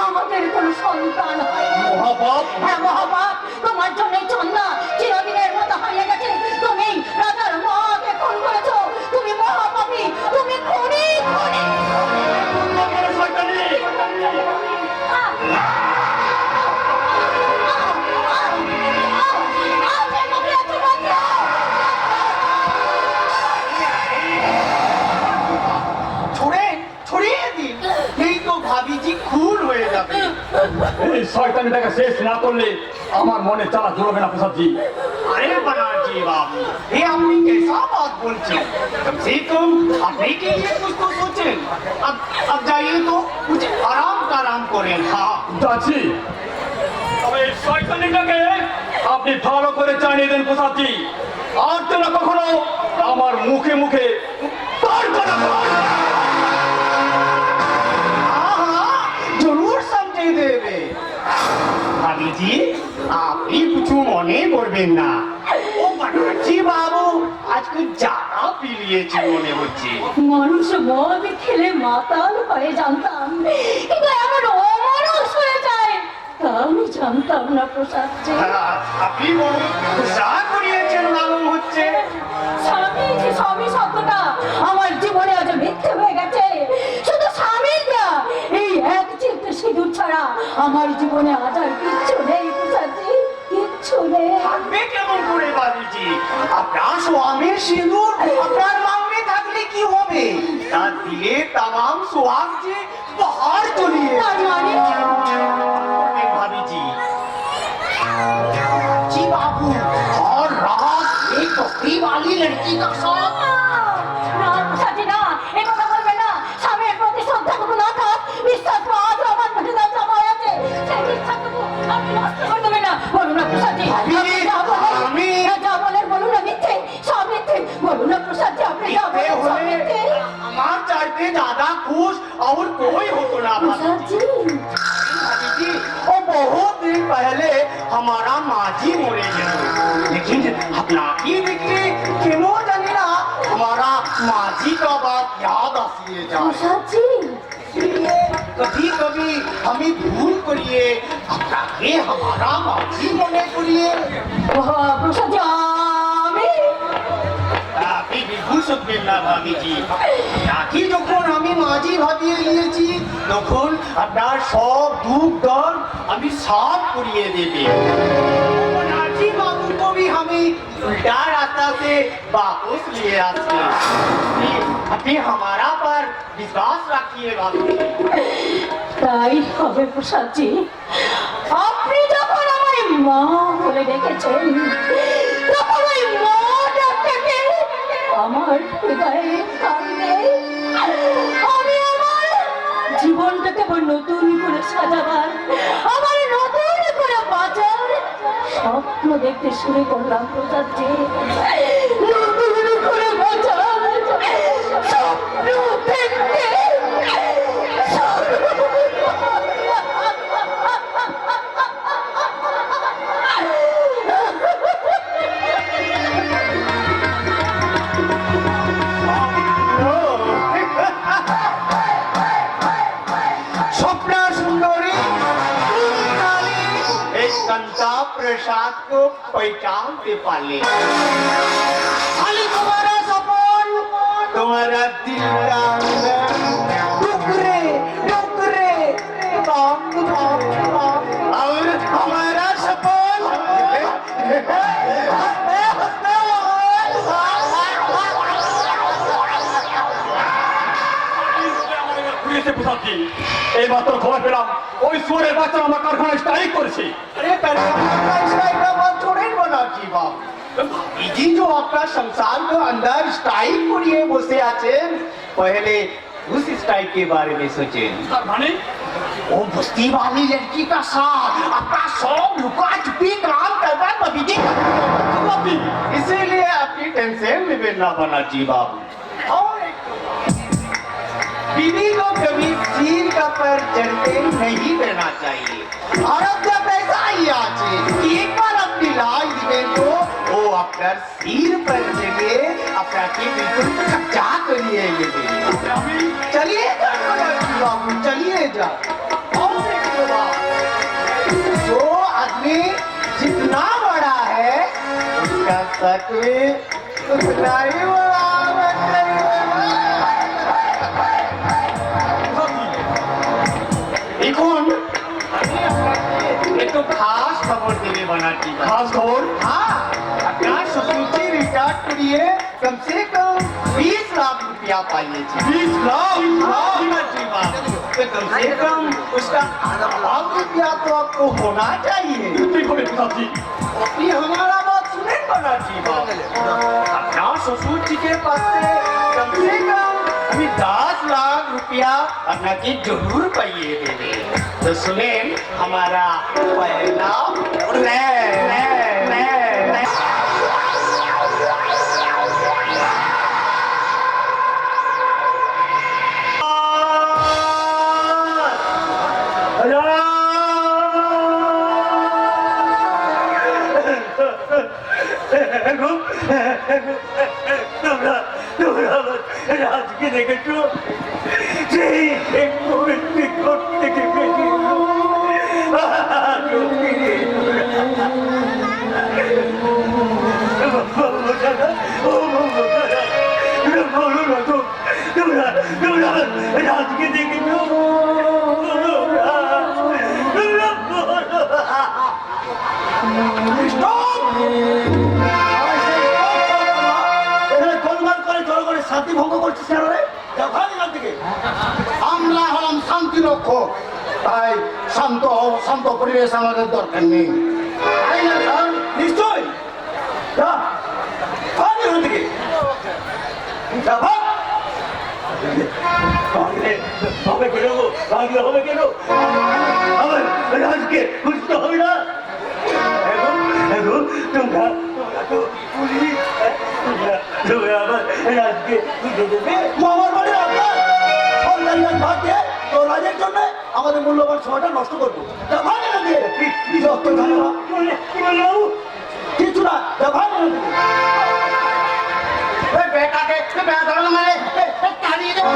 B: আমাদের কোনো সন্তান হয়নি।
D: মহাপাপ?
B: হ্যাঁ, মহাপাপ। তোমার জন্যই চন্দ্রা চিরদিনের মতো হারিয়ে গেছে। তুমি রাজার মাকে খুন করেছো। তুমি মহাপাপী, তুমি খুনি, খুনি।
E: ছড়িয়ে দিন, এই তো ভাবিজি খুন হয়ে যাবে।
D: এই শয়তানিটাকে শেষ না করলে আমার মনে চালা চলবে না প্রসাদজি।
E: अरे बनर्जी बाबू, ये आपने कैसा बात बोलते? कम से कम अपने के लिए कुछ तो सोचें। अब जाइए तो कुछ आराम करें। हाँ,
D: যাচ্ছি, তবে এই শয়তানিটাকে আপনি ভালো করে জানিয়ে দেন প্রসাদজি, আর যেন কখনো আমার মুখে মুখে তর্ক না করে।
E: हाँ, जरूर समझे देवे। भाभी जी, আপনি কিছু মনে করবেন না। ও बनर्जी बाबू আজকে জানা পিলিয়েছে মনে হচ্ছে।
B: মানুষ মদ খেলে মাতাল হয়ে জানতাম, কিন্তু এমন অমানুষ হয়ে যায় তা আমি জানতাম না প্রসাদজি।
E: আপনি বহু উৎসাহ করিয়েছেন মালুম হচ্ছে।
B: স্বামী শব্দটা আমার জীবনে আজ মিথ্যে হয়ে গেছে। শুধু স্বামীর না, এই এক চিত্ত সিঁদুর ছাড়া আমার জীবনে আজ আর কিচ্ছু নেই প্রসাদজি, কিচ্ছু নেই।
E: থাকবে কেমন করে বাবুজি? আপনার স্বামীর সিঁদুর আপনার মাঙ্গে থাকলে কি হবে? তার দিলে তামাম সোহাগ যে পাহাড় চলিয়ে
B: তার মানে
E: भाभी जी बाबू, और रात एक बस्ती वाली लड़की का साथ।
B: না প্রসাদজি না, এ কথা বলবেন না। স্বামীর প্রতি শ্রদ্ধাটুকু না থাক, বিশ্বাসবাদ আমার মধ্যে জমা আছে, সেই বিশ্বাসটুকু আপনি নষ্ট করে দেবেন না। বলুন না প্রসাদজি, আপনি যা বলেন বলুন না মিথ্যে, সব মিথ্যে। বলুন না প্রসাদজি, আপনি যা বলেন সব মিথ্যে।
E: हमार चाहते ज्यादा खुश और कोई हो तो ना
B: প্রসাদজি,
E: भाभी जी, और बहुत दिन पहले हमारा माजी मोरे गए, लेकिन अपना की देखिए क्यों जाने ना हमारा माजी का बात याद आती जाए।
B: প্রসাদজি,
E: कभी कभी हमें भूल करिए अपना के हमारा माजी मोने करिए।
B: প্রসাদজি আমি
E: আপনি বিভূষ হবেন না ভাবি জি। নাকি যখন আমি মাঝি ভাবিয়ে নিয়েছি, তখন আপনার সব দুঃখ দর আমি সাফ করিয়ে देते। नाजी बाबू को भी हमें उल्टा रास्ता से वापस लिए आते। আপনি हमारा पर विश्वास रखिए भाभी।
B: তাই হবে প্রসাদজি। আপনি যখন আমায় মা বলে ডেকেছেন, তখন ওই মা ডাকটাকে আমার হৃদয়ে কাঁদবে। আমি আমার জীবনটাকে আবার নতুন করে সাজাবার, আমার নতুন করে বাঁচার স্বপ্ন দেখতে শুরু করলাম প্রসাদজি। নতুন করে বাঁচার স্বপ্ন দেখতে
E: प्रसाद को पहचानते पाले
G: खाली तुम्हारा सपन
E: तुम्हारा दिल का
G: टुकड़े टुकड़े
E: और हमारा सपन
D: পুলিশে পোষাচ্ছি এই মাত্র খবর পেলাম ওই সুরের বাচ্চা আমার কারখানায় স্ট্রাইক করেছে।
E: अरे स्ट्राइक का बात थोड़े ही बना जी बाप इजी जो आपका संसार के अंदर स्ट्राइक को लिए बसे आছেন पहले उस स्ट्राइक के बारे में सोचें
D: তার মানে
G: वो बस्ती वाली लड़की का साथ अपना सब लुका छुपी काम करवा बबीजी
E: इसीलिए आपकी टेंशन में ना बना जी बाबू और बीवी को कभी सिर का पर चढ़ते नहीं देना चाहिए
G: भारत का पैसा ही आछे एक बार अपनी लाज दिबे तो
E: वो अपना सिर पर चले अपना की बिल्कुल कब्जा करिए ये चलिए बाबू चलिए जा और एक बात, जो आदमी जितना बड़ा है उसका सच में उतना ही बड़ा होना चाहिए। দেখুন एक तो खास खबर देने बना की
D: খাস খবর
E: हाँ अपना ससुर रिटार्ड करिए कम से कम 20 लाख रुपया पाइए
D: 20 लाख
E: तो कम से कम उसका आधा लाख रुपया तो आपको होना चाहिए
D: সত্যি করে পোষাচ্ছি।
E: अपनी हमारा बात सुने बना जी बात अपना ससुर जी के पास से कम अभी 10 लाख रुपया अपना की जरूर पाइए देवे तो सुने हमारा पहला ले ले ले ले
D: আজকে দেখেছো সেই থেকে আজকে দেখেছো শান্তি ভঙ্গ করছিস কেন রে? যা ভাগ এখান থেকে।
G: আমরা হলাম শান্তি রক্ষক তাই শান্ত পরিবেশ আমাদের দরকার নেই
D: তাই না, স্যার? নিশ্চয়ই যা ভাগ এখান থেকে। যা ভাগ। ভাগলে হবে কেন গো? ভাগলে হবে কেন? আমার রাজকে বুঝতে হবে না এখন তোমরা তো পুলিশ তোমরা আমার রাজকে বুঝে দেবে আমার বাড়ি আপনার সরকারি ভাগ দিয়ে তো রাজের জন্য আমাদের মূল্যবান সময়টা নষ্ট করবো তা ভাগ এখান থেকে। কি যত ঝামেলা কিছু না তা ভাগ এখান থেকে।
G: বেটাকে বেধরন মানে তাড়িয়ে দেবো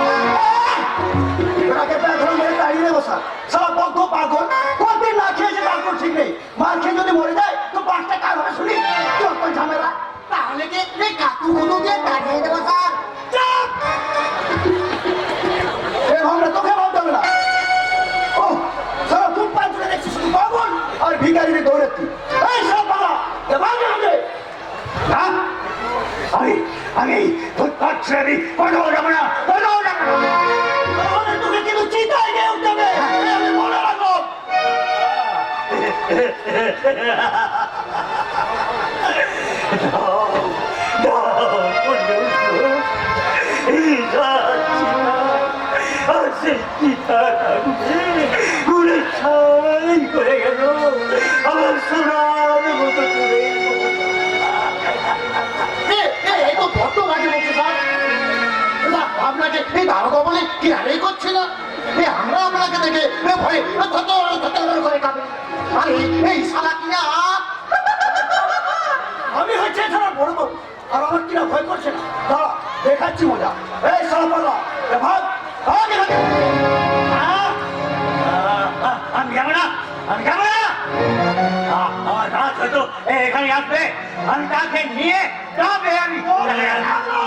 D: বেটাকে বেধরন মানে তাড়িয়ে দেবো স্যার সারা বদ্ধ পাগল কতদিন না খেয়েছে তারপর ঠিক নেই মার খেয়ে যদি মরে যায় তো পাঁচটা কার হবে শুনি যত ঝামেলা
G: তাহলে কি কাকুগুলো দিয়ে তাড়িয়ে দেবো স্যার
D: ভাবনা তোকে ভাবতে হবে না ও সারা ফুটপাত জুড়ে দেখছি শুধু পাগল আর ভিখারিদের দৌড়াচ্ছি এই সব বাবা ভাগে হবে না আমি ফুটপাত ছেড়ে আমি কোথাও যাবো না কোথাও যাবো না তাহলে তোকে কিন্তু চিন্তায় নিয়ে উঠতে হবে আমি মনে রাখো করে গেল আমার সোনার মতো করে
G: এই তো বড্ড বাজে বলছে স্যার আপনাকে এই দারোগা বলে কি আরে করছে না আমরা আপনাকে দেখে ভয়ে করে খাবে আরে এই শালা কিনা
D: আমি হচ্ছে এছাড়া বড় বড় আর আমার কিনা ভয় করছে না দাঁড়া দেখাচ্ছি মজা এই সালাপাল্লা ভাগ ভাগ এখানে আমি যাবো না আমার রাজ
E: তো এখানে আসবে, আমি তাকে নিয়ে তবে আমি চলে আসবো।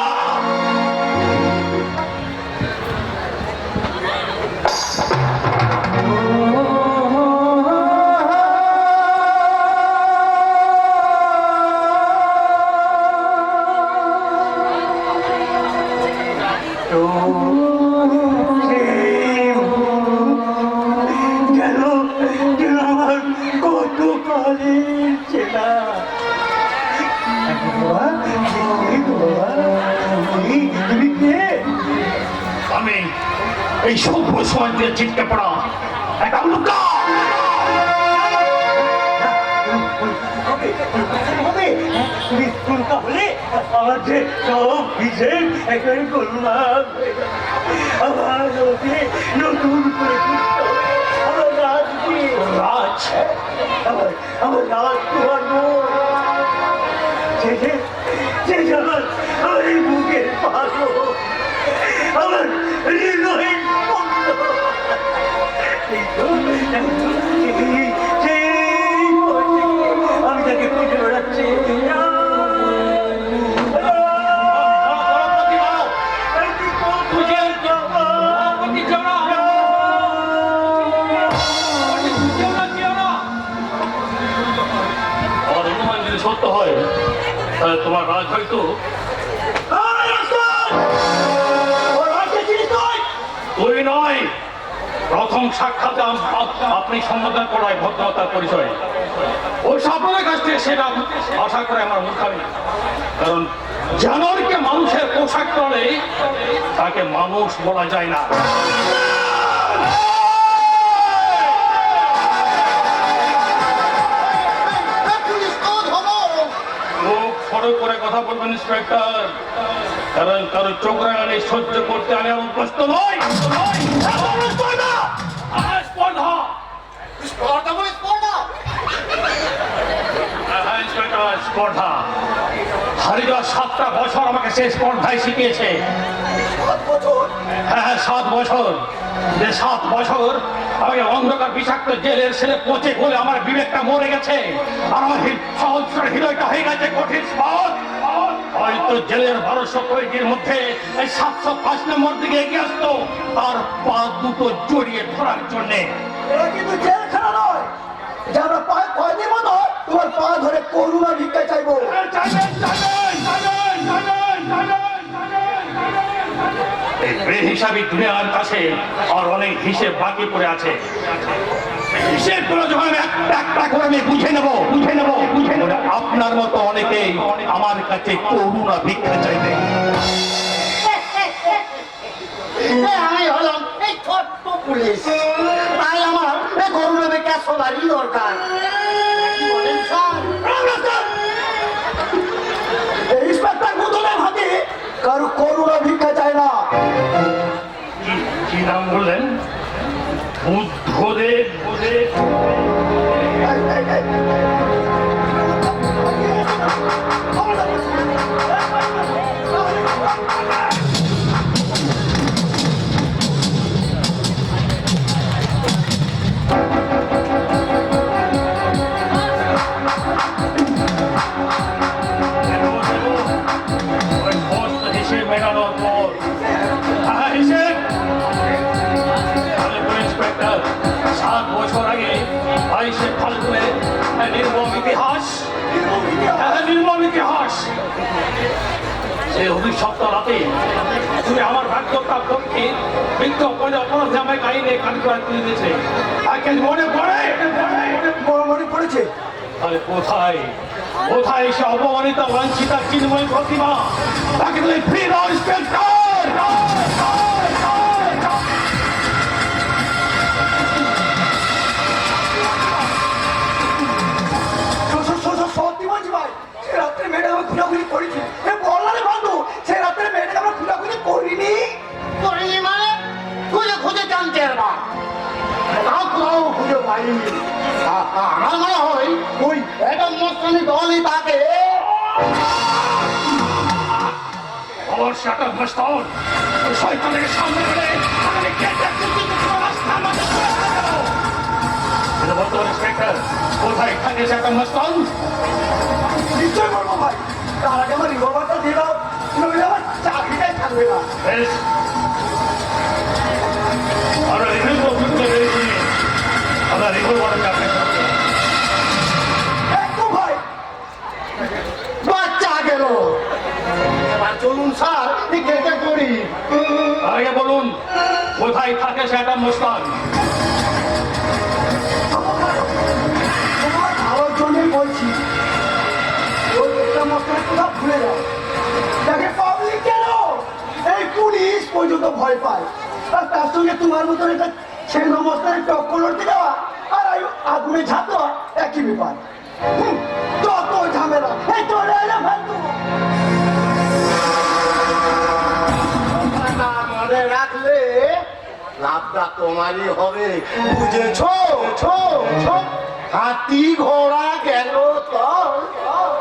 C: আমি এই সভ্য সমাজ দিয়ে চিটকে পড়া একটা উল্কা।
E: তুমি উল্কা হলে আমার যে সব হিসেব একেবারে করলাম। আমার ওকে নতুন করে করতে হবে। আমার রাজকে
C: রাজ
E: আমার রাজ করবো। আমার এই বুকের পাগল, আমার হৃদয়ের স্পন্দ। আমি তাকে খুঁজে বেড়াচ্ছি।
C: আমার অনুমান যদি সত্য হয় তাহলে তোমার রাজ হয়তো তুই নয়। প্রথম সাক্ষাৎ আপনি সম্বোধন করায় ভদ্রতার পরিচয়। ওই আপনাদের কাছ থেকে সেটা আশা করে আমার মূর্খামি। কারণ জানোয়ারকে মানুষের পোশাক পরে তাকে মানুষ বলা যায় না। মুখ ফরক করে কথা বলবেন ইন্সপেক্টর, কারণ কারো চোখ রাঙানি সহ্য করতে আমি অভ্যস্ত নই। স্পর্ধা হারিদা 7টা বছর আমাকে সেই স্পর্ধায় শিখিয়েছে। হ্যাঁ 7 বছর। যে 7 বছর আমাকে অন্ধকার বিষাক্ত জেলের ছেলে পচে বলে আমার বিবেকটা মরে গেছে, আর আমার সহজ হৃদয়টা হয়ে গেছে কঠিন স্পট। হয়তো জেলের 1200 কয়েদির মধ্যে এই 705 নম্বর দিকে এগিয়ে আসতো তার পা দুটো জড়িয়ে ধরার জন্যে।
G: এটা কিন্তু জেলখানা নয় যে আমরা পায়ে কয়দিন মতো তোমার পা ধরে করুণা ভিক্ষা চাইবো।
C: এই বেহিসাবি দুনিয়ার কাছে আর অনেক হিসেব বাকি পড়ে আছে। হিসেবগুলো যখন আমি একটা করে আমি বুঝে নেব। আপনার মতো অনেকেই আমার কাছে করুণা ভিক্ষা চাইবে।
G: আমি হলাম এই ছোট্ট পুলিশ, তাই আমার এই করুণা ভিক্ষা সবারই দরকার। কি বলেন স্যার? ইন্সপেক্টর বুদলের হাতে কারো করুণা ভিক্ষা চায় না।
C: কি নাম বললেন? বুদ্ধদেব। হিসেব মেটানোর পর হিসেব 7 বছর আগে 22শে ফাল্গুনে নির্মম ইতিহাস সেই অভিশপ্ত রাতে তুমি আমার ভাগ্যটা পক্ষে বিক্ষোভ করে অপরাধে আমায় গাইলে কান করে তুলে দিয়েছে। তাকে মনে পড়েছে। তাহলে কোথায় সে অপমানিত লাঞ্ছিতা চিন্ময় প্রতিমা? তাকে তুমি ফ্রি দাও ইন্সপেক্টর।
G: সত্যি বলছি ভাই, সে রাত্রে মেয়েটা আমরা খুনাখুনি করেছি। বললাম বন্ধু, সে রাত্রে মেয়েটাকে আমরা খুনাখুনি করিনি মানে খুঁজে জানতে না, কোথাও খুঁজে পাইনি। আমার মনে হয় ওই একটা মস্তানি দলই তাকে
C: আমার শাটা মস্তান শয়তানের সামনে গেলে আমি বর্তমান ইন্সপেক্টর কোথায় থাকে থাকিস একটা মস্তান?
D: নিশ্চয় করবো ভাই, তার আগে আমার রিভলভারটা দিয়ে দাও, নইলে আমার চাকরিটাই থাকবে না।
C: বেশ, আমরা রিভলভার বুঝতে পেরেছি, আমরা রিভলভারের চাকরি করবো।
D: একদম ভাই।
G: বাচ্চা গেল। এবার চলুন স্যার, এই গেটে পড়ি।
C: তার আগে বলুন, কোথায় থাকে সেটা মস্তান?
D: তোমার ভালোর জন্যই বলছি, ওই একটা মশলার কথা ভুলে যাও। তাকে পাবলিক কেন এই পুলিশ পর্যন্ত ভয় পায়, আর তার সঙ্গে তোমার মতন একটা ছেলে মশলার টক্কর লড়তে যাওয়া আর আগুনে ঝাঁপ দেওয়া একই ব্যাপার। যত ঝামেলা এই চলে এলাম ফালতু।
G: না মনে রাখলে লাভটা তোমারই হবে, বুঝেছো? ছো ছো হাতি ঘোড়া গেল তো,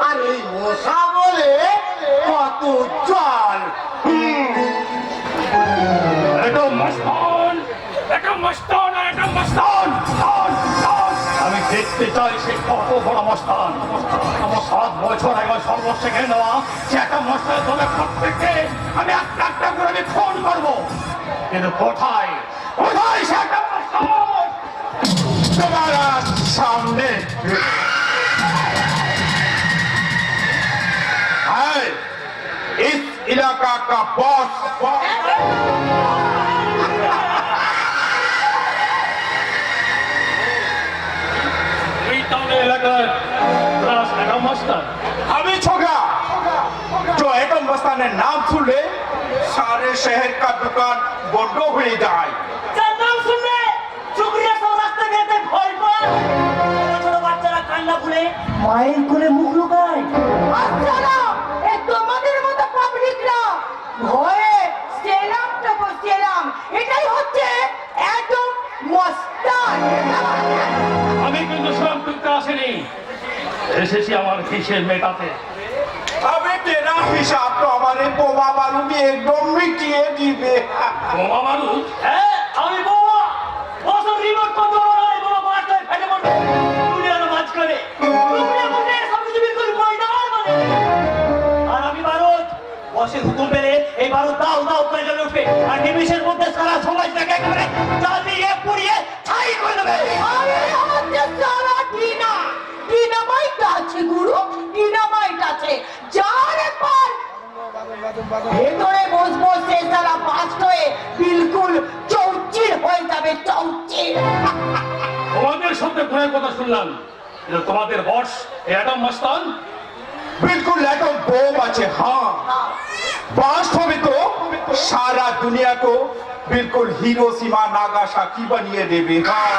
G: আর এই মশা বলে কত চল।
C: এটা মস্তান, এটা মস্তান, এটা মস্তান। আমি দেখতে চাই সে কত বড় মস্তান। আমার 7 বছর আগে সর্বস্ব খেয়ে নেওয়া সে একটা মস্তান, তবে প্রত্যেককে আমি একটা একটা করে আমি খুন করবো। কিন্তু কোথায় কোথায় সে একটা মস্তান?
A: तुम्हारा सामने है इस इलाका का बॉस।
C: এই তাহলে এলাকার রাস একটা মস্তান।
A: अभी छोगा जो एटम मस्तान ने नाम सुन ले, सारे शहर का दुकान बंदो हो जाए।
H: যার নাম শুনলে চুগরিয়া সব রাস্তা যেতে ভয় পায়, ছোট ছোট বাচ্চারা কান্না ভুলে মায়ের কোলে মুখ লুকায়।
B: বাচ্চারা, এ তোমাদের মতো পাবলিকরা ভয়ে সেলামটা বসেলাম, এটাই হচ্ছে একদম মস্তান।
C: আমি কিন্তু সব টুকতে আসেনি, এসেছি আমার হিসেব মেটাতে।
A: अबे तेरा हिसाब तो हमारे बोमा बालू में एकदम मिटिए दीबे।
C: বোমা বারুদ?
H: হ্যাঁ, আমি বাবা বছর রিমোট কন্ট্রোল নয়, বাবা বাচ্চায় ফেটে পড়বে দুনিয়ার মাঝখানে। দুনিয়ার মধ্যে সব কিছু বিলকুল ময়দান মানে। আর আমি ভারত বসের হুকুম পেলে এই ভারত দাও দাও করে জ্বলে উঠবে, আর নিমিষের মধ্যে সারা সমাজটাকে একেবারে জ্বালিয়ে পুড়িয়ে ছাই করে দেবে।
B: আরে আমাদের সারা টিনা, ডিনামাইট আছে গুরু, ডিনামাইট আছে। যার একবার ভেতরে বসবো সে সারা বাস্ট হয়ে বিলকুল চৌচির হয়ে যাবে, চৌচির।
C: তোমাদের সাথে ঘুরের কথা শুনলাম, কিন্তু তোমাদের বস এরকম মস্তান।
A: बिल्कुल एटम बम अच्छे। हाँ, बास्ट हो भी तो सारा दुनिया को बिल्कुल हिरोशिमा नागासाकी बनिए देवे। हाँ,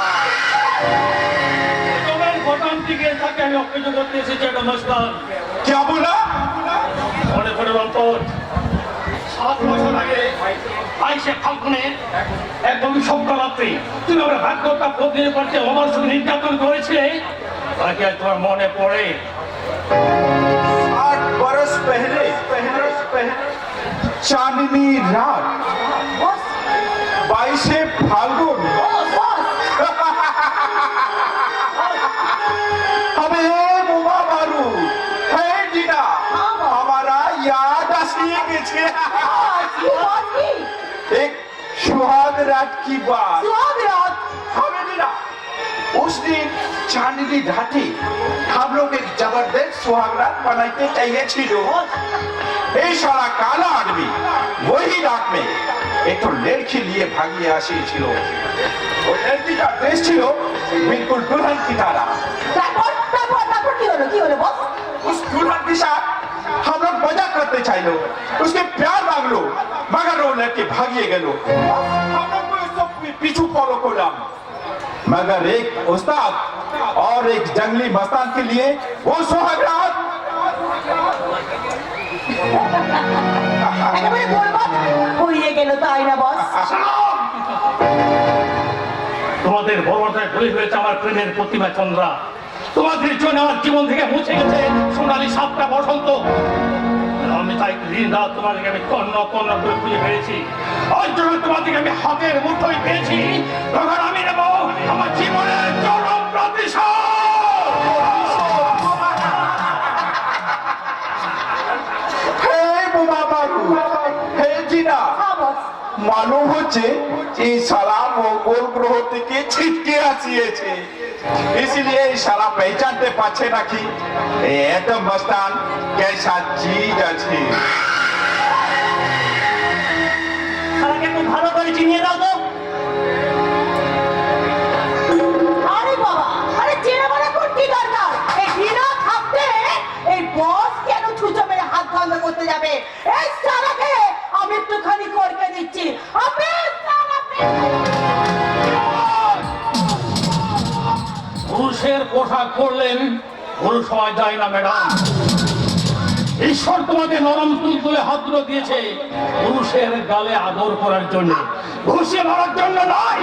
C: তোমার ঘটন থেকে তাকে আমি অকেজ করতে এসেছি একটা মস্তান।
A: क्या बोला?
C: মনে করে অন্তর 7 বছর আগে 22 ফাল্গুনে একদম সভ্য রাত্রি তুমি আমার ভাগ্যটা প্রতিদিন করতে আমার সঙ্গে নির্যাতন করেছিলে, তাকে আজ তোমার মনে পড়ে?
A: 8 बरस पहले चांदनी रात 22 फाल्गुन। हमें बोमा बारू है जीना हमारा याद असली के छे। एक सुहाग रात की बात।
B: সুহাগরাত,
A: हमें जीना उस दिन चांदनी राती हम लोग एक जबरदस्त सुहाग रात मनाते चाहिए छिलो। এই সারা কালা আদমি वही रात में एक तो लड़की लिए भागिए आसी ছিল। ওই লড়কিটা ড্রেস ছিল बिल्कुल दुल्हन की तरह।
B: তারপর কি হলো, কি হলো বস?
A: उस दुल्हन के साथ हम लोग मजा करते चाहिए, उसके प्यार मांग लो, मगर वो लड़के भागिए गए। हम लोग को उसको पीछू फॉलो करलाम, मगर एक उस्ताद और एक जंगली मस्तान के लिए वो सुहागरात
B: একেবারে বলবাত হয়ে গেল, তাই না বস?
C: তোমাদের বড়টায় বলি হয়েছে আমার প্রেমের প্রতিমা চন্দ্রা। তোমাদের জন্য আমার জীবন থেকে মুছে গেছে সোনালী 7টা বসন্ত। আমি তাই দিন রাত তোমাদেরকে আমি কর্ণ কর্ণ করে খুঁজে পেয়েছি। ওই জন্য তোমাদেরকে আমি হাতের মুঠোয় পেয়েছি। তখন আমি নেব আমার জীবনের চরম প্রতিশোধ।
A: মালুম হচ্ছে এই সালা মঙ্গল গ্রহ থেকে ছিটকে আসিয়েছে इसलिए ये साला पहचानते पाछे नाকি एटम मस्तान कैसा चीज আছে
H: শালাকে একটু ভালো করে চিনিয়ে দাও তো।
B: আরে বাবা, আরে চেনা মারা কোন কি দরকার? এই ঘৃণা থাকতে এই বস কেন ছুঁচো মেরে হাত বন্ধ করতে যাবে? এই সারাকে আমি একটুখানি করকে দিচ্ছি। আপনি
C: পুরুষের পোশাক পরলেন পুরুষ হওয়া যায় না ম্যাডাম। ঈশ্বর তোমাকে নরম তুলতুলে হাত তুলে দিয়েছে পুরুষের গালে আদর করার জন্য, ঘুষে মারার জন্য নয়।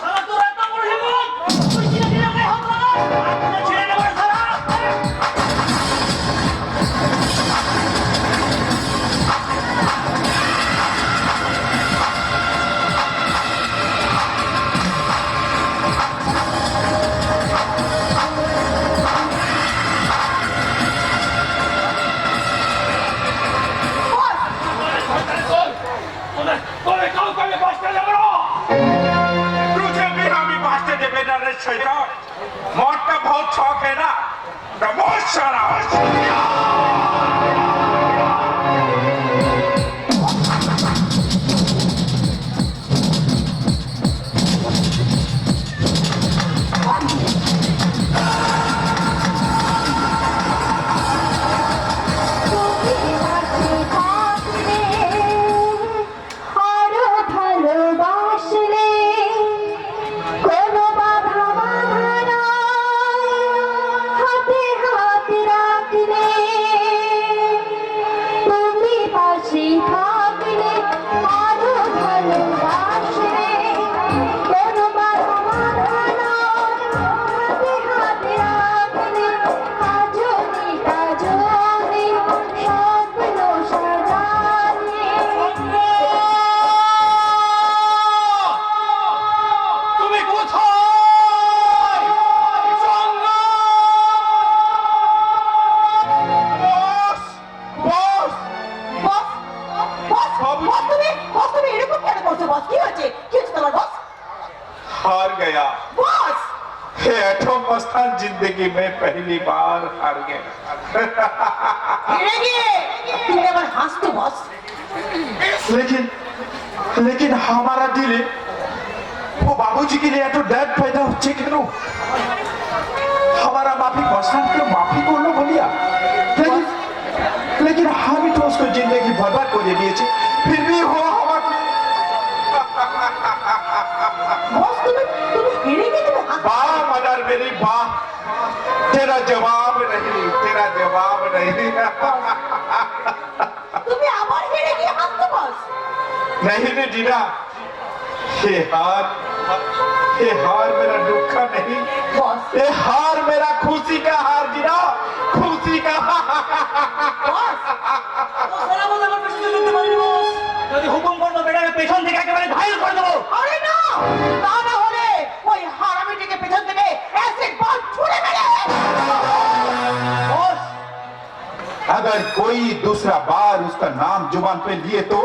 H: শালা তোর এত বড় হিম্মত, তুই চিনে চিনে আমাকে হাত লাগাস? আমি ছেড়ে দেবো রে শালা।
A: तुझे भी हम बांटते देवे ना रे शैतान मौत का बहुत शौक है ना बहुत सारा
B: আরো ভালোবাসলে কোনো বাধা বাধা না হাতে হাত রাখলে তুমি পাশে থাকলে আরো ভালোবাসলে কোনো বাধা বাধা না হাতে হাত রাখলে আজনে কাজনে স্বপ্ন সাজালে
C: তুমি কোথায়?
A: बॉस बॉस
B: বস বস বস তুমি এরকম কেন করছো বস? কি হচ্ছে তোমার বস?
A: हार गया
B: বস
A: ये एटम मस्तान जिंदगी में पहली बार हार गया
B: হেরে গিয়ে তুমি আবার হাসতো বস?
A: लेकिन लेकिन हमारा दिल वो बाबूजी के लिए तो डर पैदा होच्छे क्यों हमारा माफी मस्तान को माफी बोलो बोलिया लेकिन लेकिन हम ही तो उसको जिंदगी बर्बाद कर दिए फिर भी हो हमारा
B: বস তুমি হেরে গিয়ে তুমি
A: वाह मदर मेरी वाह तेरा जवाब नहीं
B: তুমি আবার হেরে গিয়ে হাসতো বস?
A: नहीं रे जीना ये हार मेरा दुख का नहीं
B: বস
A: ये हार मेरा खुशी का हार जीना खुशी का
B: বস
H: শালা বলে আমার পেছনে চলতে পারিনি বস। যদি হুকুম করবো বেটাকে পেছন থেকে একেবারে ঘায়ল করে দেবো।
B: আরে না তা না হলে ওই হারামিটিকে পেছন থেকে অ্যাসিড বল ছুড়ে মেরে
H: বস
A: अगर कोई दूसरा बार उसका नाम जुबान पे लिए तो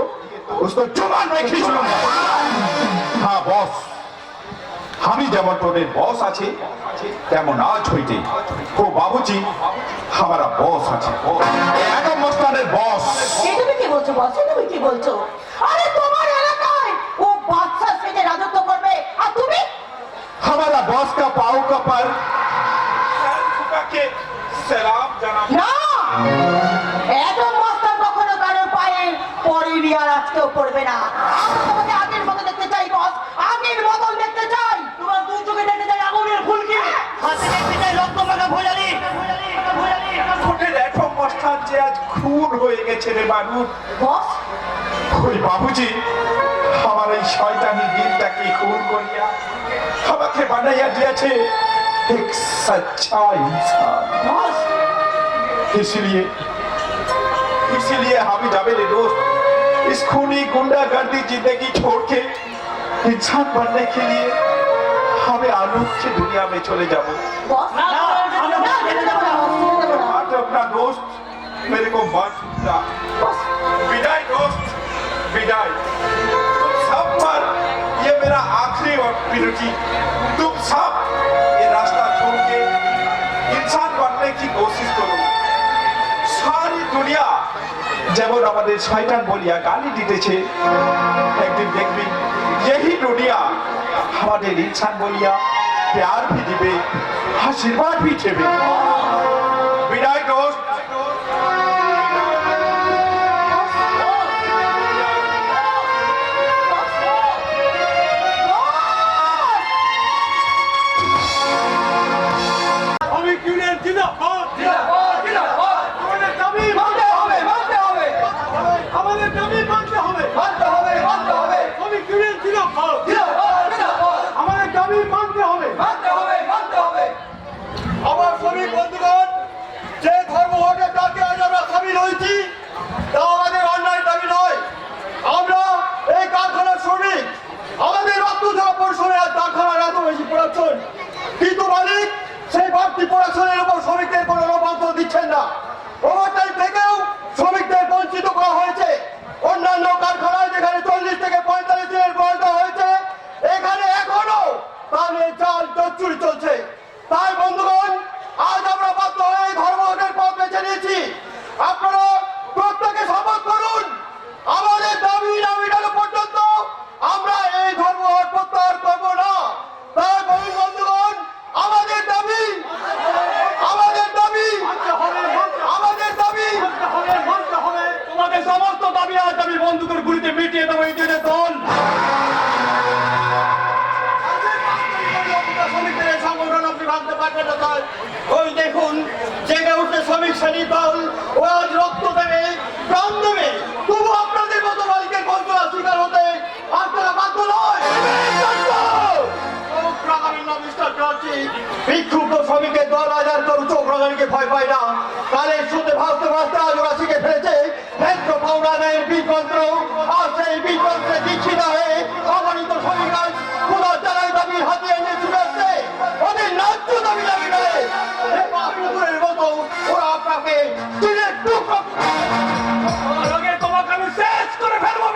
A: उसको जुबान में खींच लूंगा हाँ बॉस আমি যেমন তোদের বস আছে তেমন আজ হইতে ও বাবুজি हमारा बॉस আছে এটম মস্তানের বস
B: এ তুমি কি বলছো বস? এ তুমি কি বলছো? আরে তোমার এলাকায় ও বাদশা সেজে রাজত্ব করবে আর তুমি
A: हमारा बॉस का पाव का पर के सलाम जनाब
B: না এত মস্তান কখনো কারোর পায়ে পড়েনি আর আজকেও পড়বে না। আমরা তোমাকে আগের মতো দেখতে চাই বস, আগের মতন দেখতে চাই।
H: তোমার দু চোখে দেখতে চাই আগুনের ফুলকি, হাতে দেখতে চাই রক্ত মাখা ভোজালি।
A: তোদের এটম মস্তান যে আজ খুন হয়ে গেছে রে মানুষ
B: বস
A: ওই বাবুজি আমার এই শয়তানি দিনটাকে খুন করিয়া আমাকে বানাইয়া দিয়েছে এক সচ্চা इंसान
B: বস
A: इसलिए हामी जाबे रे दोस्त इस खूनी गुंडागर्दी जिंदगी छोड़ के इंसान बनने के लिए हमें आलोक की दुनिया में चले जाओ
B: বস
H: না, আমরা
B: না, যেতে দেবো না, বস, যেতে দেবো না।
A: आज अपना दोस्त मेरे को मत जा
B: বস
A: विदाई दोस्त
F: विदाई तुम सब पर ये मेरा आखिरी और विनती तुम सब ये रास्ता छोड़ के इंसान बनने की कोशिश करो सारी दुनिया যেমন আমাদের শয়তান বলিয়া গালি দিতেছে একদিন দেখবি यही दुनिया আমাদের इंसान বলিয়া प्यार भी दिबे आशीर्वाद भी देबे विदाई दोस्त
D: আমি ইউনিয়ন জিন্দাবাদ আমাদের দাবি মানতে হবে আমাদের দাবি মানতে হবে আমি ইউনিয়ন জিন্দাবাদ আমাদের দাবি মানতে হবে আমার শ্রমিক বন্ধুগণ যে ধর্মঘটের ডাকে আজ আমরা সামিল হয়েছি তা আমাদের অন্যায় দাবি নয় আমরা এই কারখানার শ্রমিক আমাদের রক্ত দেওয়া পরিশ্রমে আর কারখানার এত বেশি প্রোডাকশন কিন্তু মালিক সেই বাড়তি প্রোডাকশনের উপর শ্রমিকদের কোনো লভ্যাংশ দিচ্ছেন না ওভারটাইম থেকেও শ্রমিকদের বঞ্চিত করা হয়েছে অন্যান্য কারখানায় যেখানে 40 থেকে 45 দিনের বয়স দেওয়া হয়েছে এখানে এখনো তাদের চাল চুরি চলছে তাই বন্ধুগণ আজ আমরা বাধ্য হয়ে এই ধর্মঘটের পথ বেছে নিয়েছি আপনারা প্রত্যেকে শপথ করুন আমাদের দাবি না মেটানো পর্যন্ত আমরা এই ধর্মঘট প্রত্যাহার করবো না তাই বলুন বন্ধুগণ আমাদের দাবি আমাদের দাবি আমাদের দাবি তোমাদের সমস্ত দাবি আজ আমি বন্ধুদের গুলিতে মিটিয়ে দেবো এই জন্য দল শ্রমিকদের এই সংগঠন আপনি ভাবতে পারবেন না তাই ওই দেখুন জেগে উঠে শ্রমিক শ্রেণী দল ও আজ রক্ত দেবে প্রাণ দেবে তবু আপনাদের মতো মালিকের বঞ্চনার শিকার হতে আপনারা বাধ্য নয় বিক্ষুব্ধ শ্রমিকের দল হাজার তরু চোখ রাজানিকে ভয় পায় না কালের সুতে ভাবতে ভাবতে আজ ওরা শিখে ফেলেছে ক্ষেত্র পাওনাদের বিতন্ত্র আর সেই বিতন্ত্রে দীক্ষিত হয়ে অগণিত শ্রমিক আজ পুনঃ জানাই দাবির হাতিয়ে নিয়ে ছুটে আসছে ওদের ন্যায্য দাবি দাবি নয় মতো ওরা আপনাকে চিনের টুকরো তোমাকে আমি শেষ করে ফেলবো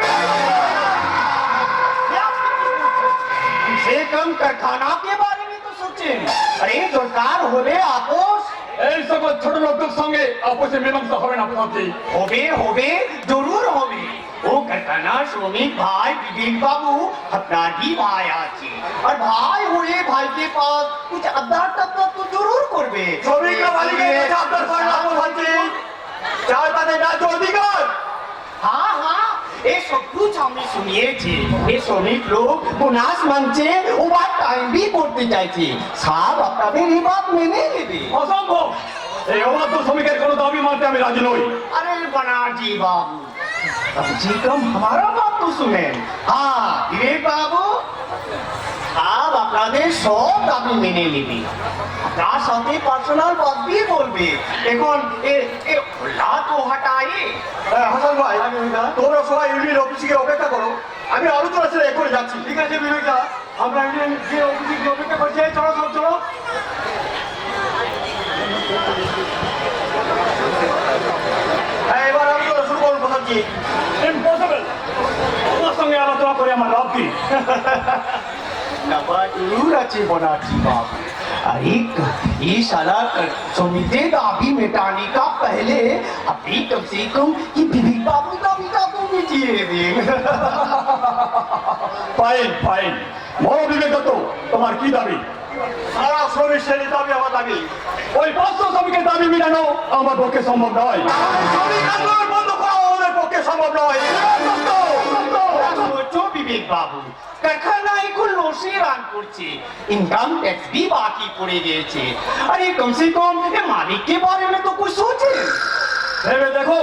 E: से कम कारखाना के बारे में तो सोचे अरे सरकार होले আপোষ
D: এই সকল ছোট লোকদের সঙ্গে আপোষে মীমাংসা হবে না প্রধানজি
E: होबे जरूर होबे वो कारखाना श्रमिक भाई विवेक बाबू अपना ही भाई आछे और भाई हुए भाई के पास कुछ अदार तत्व तो जरूर करबे
D: শ্রমিকরা মালিকের কাছে আবদার করে না প্রধানজি চাই তাদের ন্যায্য অধিকার
E: हाँ हाँ ये सब कुछ हमने सुनिए थे ये श्रमिक लोग बोनस मांगছে ওভার টাইম भी করতে চাইছে সব আপনাদের এই বাত মেনে নেবে
D: অসম্ভব এই অবাধ্য শ্রমিকের কোনো দাবি মানতে আমি রাজি নই
E: अरे बनारजी बाबू कम से कम हमारा बात तो सुने हाँ विवेक बाबू आप আপনাদের সব দাবি মেনে নিবি তার সাথে পার্সোনাল বাত भी বলবে এখন এ হল্লা তো হটাই
D: হাসান ভাই তোমরা সবাই ইউনিয়ন অফিসে গিয়ে অপেক্ষা করো আমি আলোচনা ছেড়ে এখনই যাচ্ছি ঠিক আছে বিবেকদা আমরা ইউনিয়ন গিয়ে অফিসে গিয়ে অপেক্ষা করছি চলো চলো চলো এবার আলোচনা শুরু করুন প্রধানজি ইম্পসিবল তোমার সঙ্গে আলোচনা করে আমার লাভ কি
E: नफा जरूर अच्छे बनारजी बाबू अरे ये साला समिति दाबी मिटाने का पहले अभी कम से कम ये विवेक बाबू दाबी का तो मिटिए दे
D: ফাইন ফাইন বড় বিবেকদত্ত তোমার কি দাবি সারা শ্রমিক শ্রেণীর দাবি আমার দাবি ওই 500 শ্রমিকের দাবি মেটানো আমার পক্ষে সম্ভব নয় শ্রমিক আন্দোলন বন্ধ করা আমাদের পক্ষে সম্ভব নয়
E: सोचो विवेक बाबू कारखानाয় কোন লসে রান করছে ইনকাম ট্যাক্স भी बाकी পড়ে গেছে अरे कम से कम ये मालिक के बारे में तो कुछ सोचे
D: ভেবে দেখো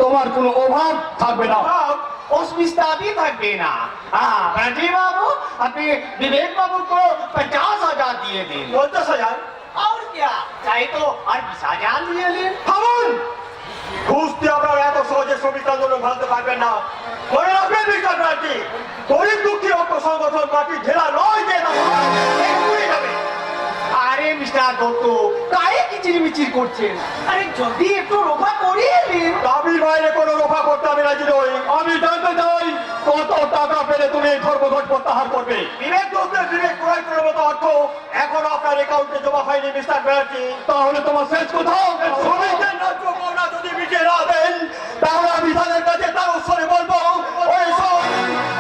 D: তোমার কোনো অভাব থাকবে না
E: अस्मिता भी থাকবে না हाँ राजीव बाबू अपने विवेक बाबू को 50,000 दिए दें
D: 50,000
E: और क्या चाहे तो और 20,000 दिए लें
D: থামুন ঘুষতে আপনারা এত সহজে শ্রমিক আন্দোলন ভাঙতে পারবেন না মনে রাখবেন বিকাশ পার্টি গরিব দুঃখী ঐক্য সংগঠন পার্টি ঢেলা নয় যে না
E: अरे मिस्टर दत्तो काहे की কিচিরমিচির করছেন? আরে যদি একটু রোফা করিয়ে দিন।
D: দাবির বাইরে কোনো রোফা করতে আমি রাজি নই। আমি জানতে চাই কত টাকা পেলে তুমি এই ধর্মঘট প্রত্যাহার করবে।
E: বিবেক দোষে বিবেক ক্রয় করার মতো অর্থ এখন আপনার অ্যাকাউন্টে জমা হয়নি মিস্টার ব্যানার্জি।
D: তাহলে তোমার শেষ কোথাও
E: শ্রমিকদের ন্যায্য পাওনা যদি মিটিয়ে না দেন, তাহলে আমি তাদের কাছে তার উৎসরে বলবো, ওই সব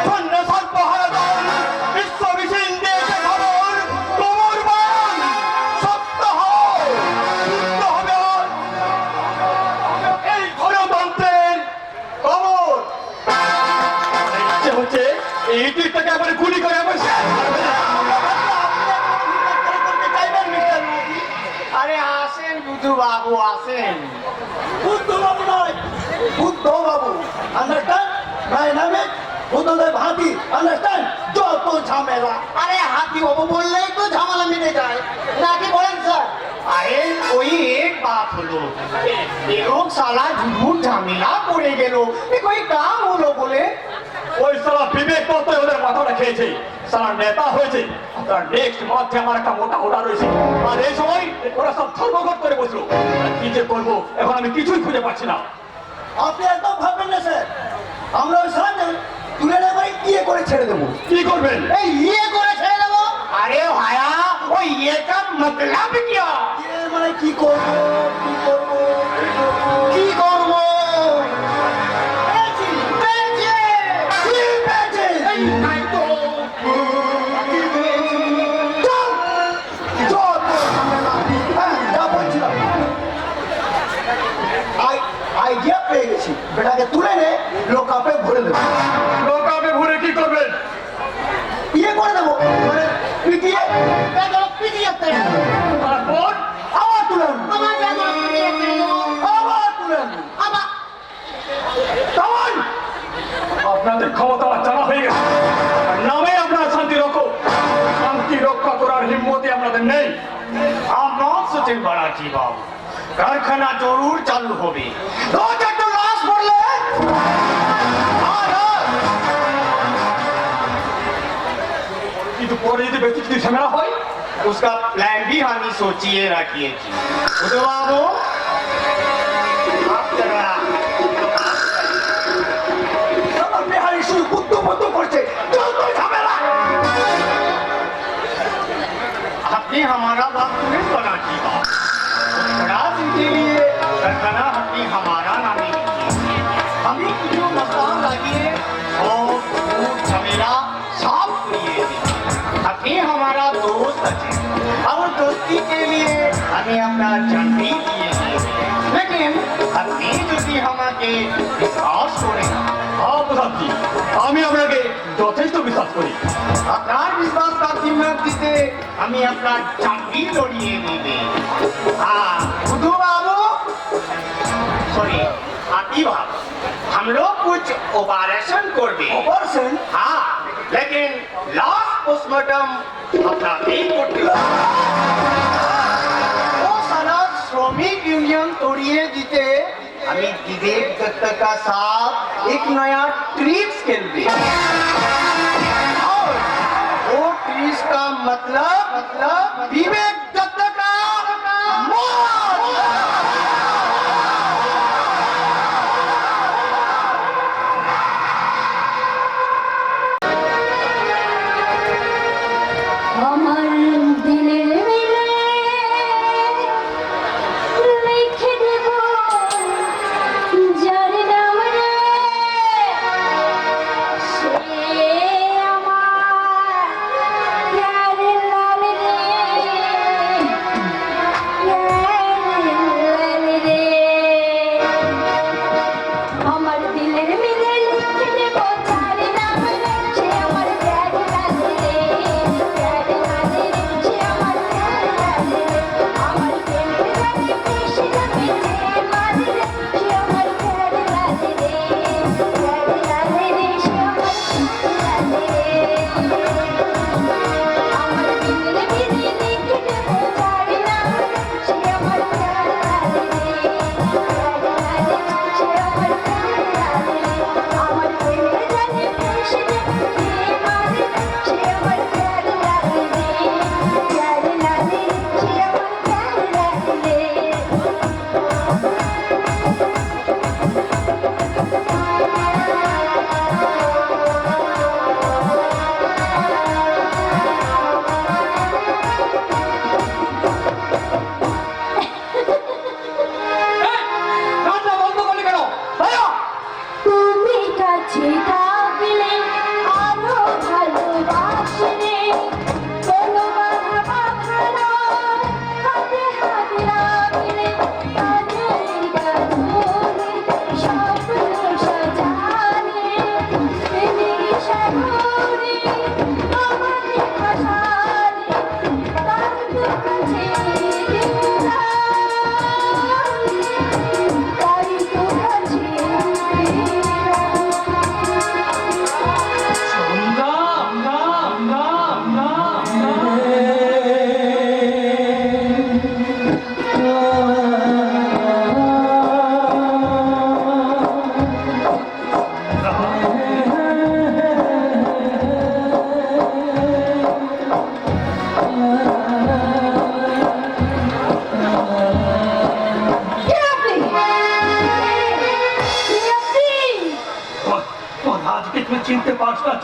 E: সৈন্য সর্বহারা দল বিশ্ব মিছিল দিয়েছে খবর, তোমার বান সপ্তাহ যুদ্ধ হবে আজ। এই গণতন্ত্রের খবর।
D: ইচ্ছে হচ্ছে এই টিকটাকে আবার গুলি করে আবার শেষ করবে।
E: আরে আসেন বুধু বাবু, আসেন।
H: বুদ্ধ বাবু নয়, বুদ্ধ বাবু, আন্ডারস্ট্যান্ড? মাই নামে বুদ্ধদেব হাতি, আন্ডারস্ট্যান্ড? যত ঝামেলা।
G: আরে হাতি বাবু বললেই তো ঝামেলা মিটে যায় নাকি বলেন স্যার?
E: अरे कोई एक बात बोलो, ये लोग साला झूठ झमेला पड़े गेलो, ये कोई काम হলো বলে।
D: ওই সারা বিবেক কত ওদের মাথাটা খেয়েছে, সারা নেতা হয়েছে। তার নেক্সট মাঠে আমার একটা মোটা ওটা রয়েছে, আর এই সময় ওরা সব ধর্মঘট করে বসলো। আর কি যে করবো এখন আমি কিছুই খুঁজে পাচ্ছি না।
H: আপনি একদম ভাববেন না স্যার, আমরা ওই সামনে তুলে নেবার ইয়ে করে ছেড়ে দেবো।
D: কি করবেন?
G: এই ইয়ে করে ছেড়ে দেবো?
E: अरे भाया वो ये का मतलब क्या?
H: ইয়ে মানে কি করবো, কি করবো, কি করবো?
G: কি করবো?
H: পেয়েছি, পেয়েছি, কি পেয়েছি?
G: এই নাই তো।
H: কি পেয়েছি? চল, চল, হ্যাঁ, যা বলছিলাম। আইডিয়া পেয়ে গেছি, বেটাকে তুলে নে, লোকাপে ভরে দেবো।
D: লোকাবে ভরে কি করবেন?
H: ইয়ে করে দেবো, মানে পিটিয়ে
G: বেদরক পিটিয়ে ছেড়ে দেবো।
D: তারপর
H: আবার তুলে আনবো,
G: আমার বেদরক পিটিয়ে ছেড়ে দেবো।
H: আবার তুলে আনবো।
G: আবার
D: তখন আপনাদের ক্ষমতা জানা হয়ে গেছে, আর নামে আপনার শান্তি রক্ষক। শান্তি রক্ষা করার হিম্মতি আপনাদের নেই।
E: आप नॉट सोचें बड़ा जी बाबू, कारखाना जरूर चालू होबे। दो चारटो लाश पड़ले,
D: কিন্তু পরে যদি বেশি কিছু ঝামেলা হয়,
E: उसका प्लान भी हमें सोचिए रखिए जी। बुधु बाबू, आप जरा
H: আমার বিহারি শুধু বুদ্ধু বুদ্ধু করছে, যত ঝামেলা।
E: आपने हमारा बात सुने बड़ा जी बाबू, बड़ा दिन के लिए कारखाना हमने हमारा नामे लीजिए। हमें जो मसाला लगिए और झमेला साफ करिए। अपने हमारा दोस्त है और दोस्ती के लिए हमें अपना जान भी दिए हैं। लेकिन अपनी যদি আমাকে বিশ্বাস করে না,
D: প্রধানজি আমি আপনাকে যথেষ্ট বিশ্বাস করি।
E: আপনার বিশ্বাসটা জিম্মার দিতে আমি আপনার চাকরি লড়িয়ে নেবে। हाँ बुधू बाबू, सॉरी हाथी बाबू, हम लोग कुछ ऑपरेशन कर दे।
H: অপারেশন?
E: हाँ, लेकिन लास्ट पोस्टमार्टम अपना नहीं करते। वो सारा श्रमिक यूनियन तोड़िए जीते, हमें विवेक दत्त का साथ एक नया ट्रिक्स खेल दे। और वो ट्रिक्स का मतलब विवेक दत्त का मौत।
I: আমার দিনের বেলে লিখে দেব যার নাম রে, সে আমার প্যার লাল রে।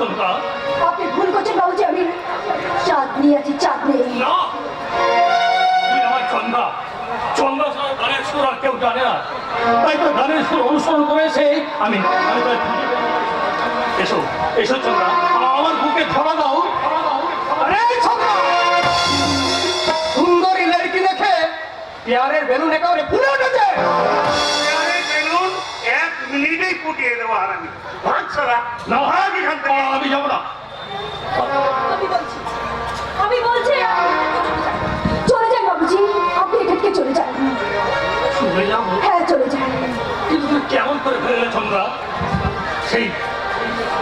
C: চন্দ্রা?
B: আপনি ভুল করছেন বাবুজি, আমি চাঁদনি আছি, চাঁদনি।
C: না, তুই আমার চন্দ্রা। চন্দ্রা ছাড়া গানের সুর আর কেউ জানে না, তাই তো গানের সুর অনুসরণ করেছে আমি আমি তাই খুঁজে পেলাম। এসো এসো চন্দ্রা, আমার বুকে ধরা দাও।
D: আরে চন্দ্রা, সুন্দরী লড়কি দেখে পেয়ারের বেলুন একেবারে ফুলে উঠেছে।
E: আরে বেলুন 1 মিনিটেই ফুটিয়ে দেবো আর আমি বাচ্চারা
C: না,
E: ভাগ এখান থেকে।
C: আমি যাবো না।
B: আমি বলছি চলে যান বাবুজি, আপনি এখান থেকে চলে যান।
C: চলে যাবো?
B: হ্যাঁ চলে যান।
C: কিন্তু তুই কেমন করে ফেলে চন্দ্রা? সেই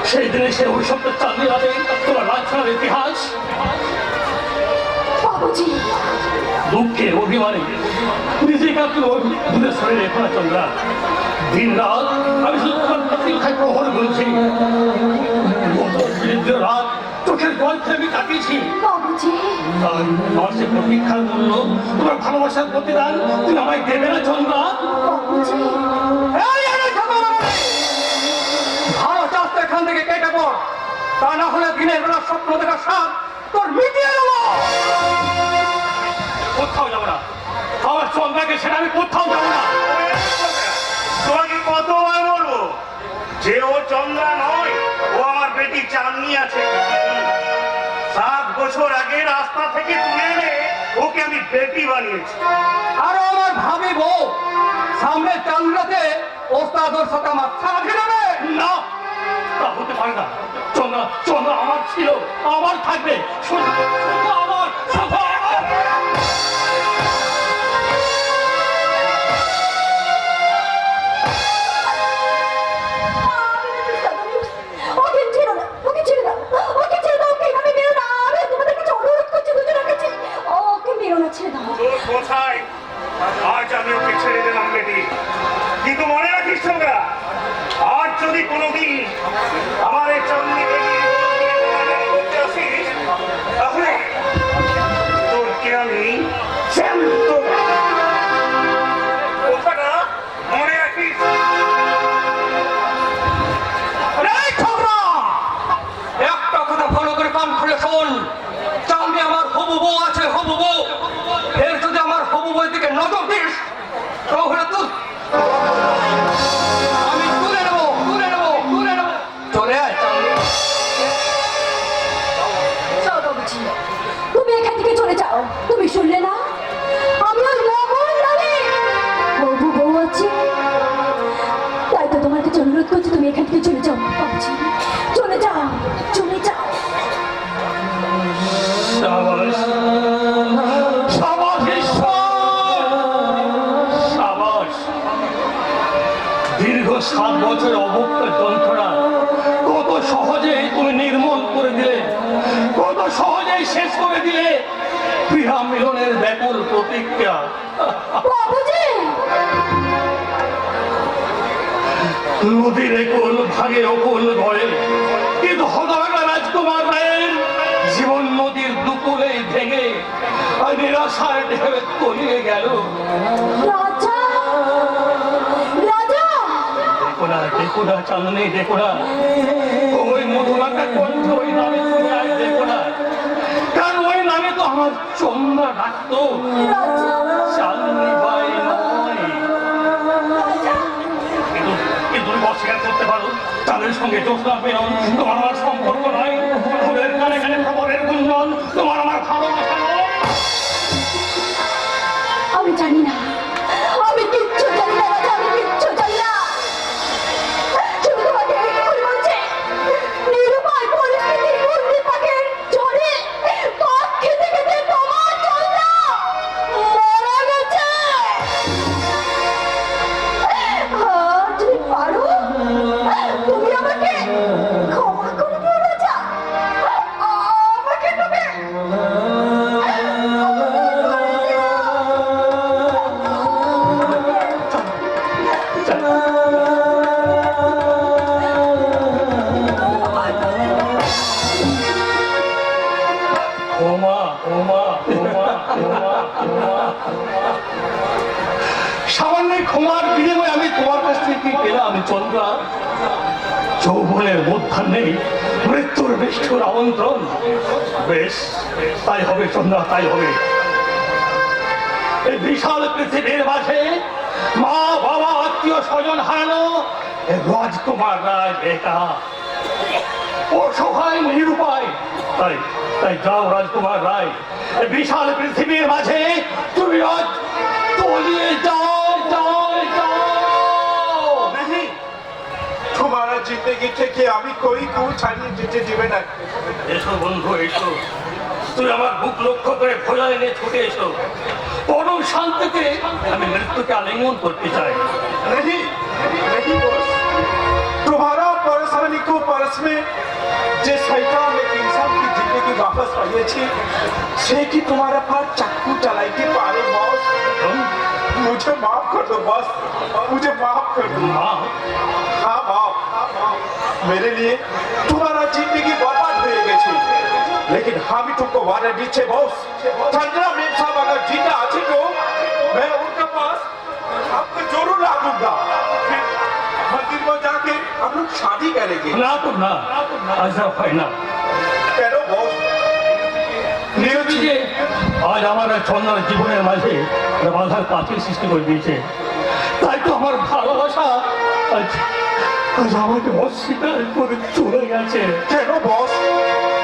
C: সেই দিনে সে অভিশপ্ত চাঁদনি রাতে তোমার রাজখানার ইতিহাস
B: বাবুজি
C: দুঃখে অভিমানে নিজেকে আপনি দূরে সরে রেখো না চন্দ্রা। দিন রাত আমি শুধু তোমার প্রতীক্ষায় প্রহর বলছি। রাত চোখের জল ফেলে আমি তাকিয়েছি।
B: বাবুজি
C: তাই আমার সে প্রতীক্ষার মূল্য, তোমার ভালোবাসার প্রতিদান তুমি আমায় দেবে না চন্দ্রা?
B: বাবুজি
D: এই আরে খবর! ভালো চাষ এখান থেকে কেটে পড়, তা না হলে দিনের বেলা স্বপ্ন দেখার স্বাদ তোর মিটিয়ে দেবো।
C: কোথাও যাবো না, আমার চন্দ্রাকে সেটা আমি কোথাও যাবো না।
E: তোমাকে কতবার বলবো যে ও চন্দ্রা নয়, ও আমার বেটি চাঁদনি আছে। 7 বছর আগে রাস্তা থেকে তুলে এনে ওকে আমি বেটি বানিয়েছি।
D: আর আমার ভাবি বউ সামনে চন্দ্রাতে ওস্তাদর সাথে আমার ছাড়া ফিরবে
C: না, তা হতে পারে না। চন্দ্রা চন্দ্রা আমার ছিল, আমার থাকবে, শুধু শুধু আমার, শুধু আমার।
B: ওকে ছেড়ে দাও, ওকে ছেড়ে দাও, ওকে ছেড়ে দাও, ওকে এভাবে মেরো না। আমি তোমাদের কাছে অনুরোধ করছি, দুজনের কাছে ওকে মেরো না, ছেড়ে দাও।
E: তোর কোথায়? আজ আমি ওকে ছেড়ে দিলাম বেটি, কিন্তু মনে রাখিস তোমরা, আর যদি কোনোদিন আমার এই চাঁদনিকে নিয়ে করতে আসিস, তাহলে তোরকে আমি জ্যান্ত কথাটা মনে রাখিস।
D: এই ছোকরা, একটা কথা ভালো করে কান খুলে শোন। চাঁদনি আমার হবু বউ আছে, হবু বউ। এর যদি আমার হবু বউয়ের দিকে নজর দিস তাহলে তুই আমি তুলে নেবো, তুলে নেবো, তুলে নেবো। চলে আয় চাঁদনি।
B: যাও বাবুজি, তুমি এখান থেকে চলে যাও। তুমি শুনলে না, আমি ওই লবণ নামে হবু বউ আছি। তাই তো তোমার কাছে অনুরোধ করছি, তুমি এখান থেকে চলে যাও বাবুজি, চলে যাও, চলে যাও।
C: সাবাস, সাবাস ঈশ্বর, সাবাস। দীর্ঘ 7 বছর অভুক্ত যন্ত্রণা কত সহজেই তুমি নির্মূল করে দিলে, কত সহজেই শেষ করে দিলে প্রিয়া মিলনের ব্যাকুল প্রতিজ্ঞা।
B: বাবুজি
C: নদীর একুল ভাগে অকুল ভয়ে, কিন্তু হতভাগা রাজকুমার রায়ের জীবন নদীর দুকুলে ভেঙে আর নিরাশার ঢেউয়ে তলিয়ে গেল।
B: রাজা, রাজা
C: দেখো না চাঁদনি, দেখো না ওই মধুমাখা কণ্ঠ, ওই নামে তুমি আজ দেখো না, কারণ ওই নামে তো আমার চন্দ্রা ডাকতো, চাঁদনি বাই নয়। কিন্তু তুমি অস্বীকার করতে পারো তাদের সঙ্গে জ্যোৎস্না পেয়ন তোমার আমার সম্পর্ক নয়, ফুলের কানে কানে খবরের গুঞ্জন তোমার আমার ভালোবাসা নয়।
B: আমি জানি না, আমি কিচ্ছু জানি না রাজা, আমি কিচ্ছু জানি না। শুধু তোমাকে এইটুকুই বলছি, নিরুপায় পরিস্থিতির ঘূর্ণিপাকের ঝড়ে পাক খেতে খেতে তোমার চন্দ্রা মারা গেছে। যদি পারো তুমি আমাকে ক্ষমা করে দিও রাজা, আমাকে তুমি
C: সামান্য ক্ষমার বিনিময়ে আমি তোমার কাছ থেকে কি পেলাম চন্দ্রা? যৌবনের মধ্যাহ্নেই মৃত্যুর নিষ্ঠুর আমন্ত্রণ। বেশ, তাই হবে চন্দ্রা, তাই হবে। এই বিশাল পৃথিবীর মাঝে মা বাবা আত্মীয় স্বজন হারানো এই রাজকুমার রায় একা অসহায় নিরুপায়। তাই তাই যাও রাজকুমার রায়, এই বিশাল পৃথিবীর মাঝে তুমি আজ তলিয়ে যাও, যাও, যাও।
F: नहीं तुम्हारा जिंदगी থেকে আমি कोई को ছাড়িয়ে যেতে দিবে না।
C: এসো বন্ধু, এসো। তুই আমার বুক লক্ষ্য করে খোলা এনে ছুটে এসো। পরম শান্তিতে আমি মৃত্যুকে আলিঙ্গন করতে চাই।
F: नहीं नहीं बॉस, तुम्हारा परेशानी को परस में যে শয়তান এক इंसान की जिंदगी वापस পাইয়েছে সে কি तुम्हारा पर चाकू चलाइते पारे बॉस? मुझे माफ कर दो बॉस, मुझे माफ कर दो।
C: মা,
F: हाँ बाप, मेरे लिए तुम्हारा जिंदगी बर्बाद हो गई, लेकिन हम ही तुमको वादा दीजिए बॉस, चंद्रा मेम साहब अगर जिंदा अच्छी तो मैं उनके पास आपको जरूर ला दूंगा। फिर मंदिर में जाके हम लोग शादी करेंगे।
C: না তো না, আজ আর হয় না।
F: কেন বস?
C: নিয়তি যে আজ আমার আর চন্দ্রার জীবনের মাঝে একটা বাধার পাঁচিল সৃষ্টি করে দিয়েছে, তাই তো আমার ভালোবাসা আজ আজ আমাকে অস্বীকার করে চলে গেছে।
F: কেন বস?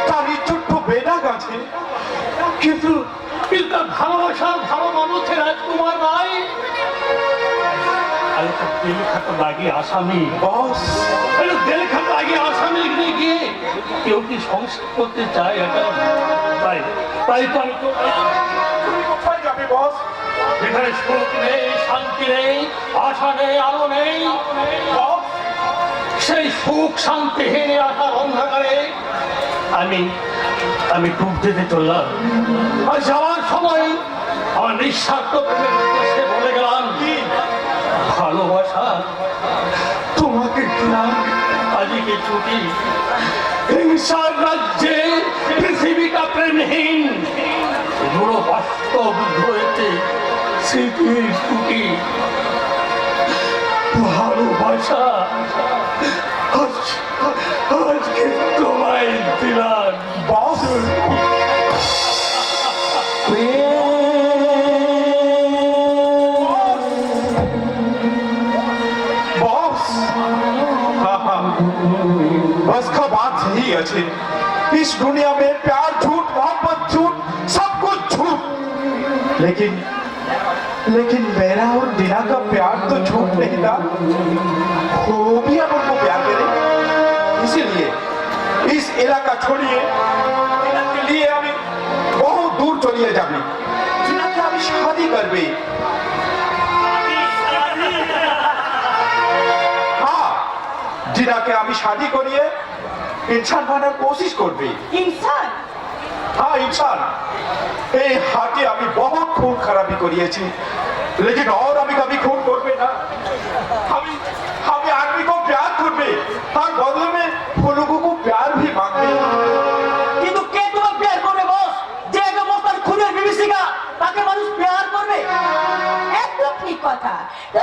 F: তার ছোট্ট বেনা গাছে
C: কিন্তু কিন্তু তার ভালোবাসার ভালো মানুষের রাজকুমার নাই। আমি তো দিল খাতা লাগিয়ে আসামি
F: বস,
C: দিল খাতা লাগিয়ে আসামি গিয়ে কেউ কি সংসার করতে চায় এটা? তাই তাই তো আমি তো
F: তুমি কোথায় যাবে বস?
C: যেখানে সুখ নেই, শান্তি নেই, আশা নেই, আলো নেই,
F: বস,
C: সেই সুখ শান্তিহীন আশার অন্ধকারে আমি আমি ডুব দিতে চললাম। আর যাওয়ার সময় আমার নিঃস্বার্থ প্রেমের উদ্দেশ্যে বলে গেলাম কি ভালোবাসা তোমাকে দিলাম আজকে ছুটি। হিংসার রাজ্যে পৃথিবীটা প্রেমহীন, পুরো বাস্তব হয়েছে স্মৃতির ছুটি। ভালোবাসা আজকে তোমায় দিলাম
F: বস, बॉस, हाँ हाँ, बस का बात सही है। इस दुनिया में प्यार झूठ, मोहब्बत झूठ, सब कुछ झूठ, लेकिन लेकिन मेरा और दीना का प्यार तो झूठ नहीं था, वो भी हम उनको प्यार करें। इसीलिए इस इलाका छोड़िए, दीना के लिए हमें बहुत दूर चलिए जाबे, दीना के हमें शादी करबे। हाँ, दीना के हमें शादी करिए इंसान बनार कोशिश करबे।
B: ইনসান
F: हाँ इंसान, এই হাতে আমি बहुत खून खराबी करिएছি, लेकिन और अभी कभी खून करबे ना। हमें हमें आदमी को प्यार करबे और बदले में वो लोगों को प्यार भी मांगबे।
H: কিন্তু কে তোমার প্রেয়ার করবে বস? যে এক অবস্থার খুনের বিভীষিকা, তাকে মানুষ প্রেয়ার করবে?
B: একদম ঠিক কথা।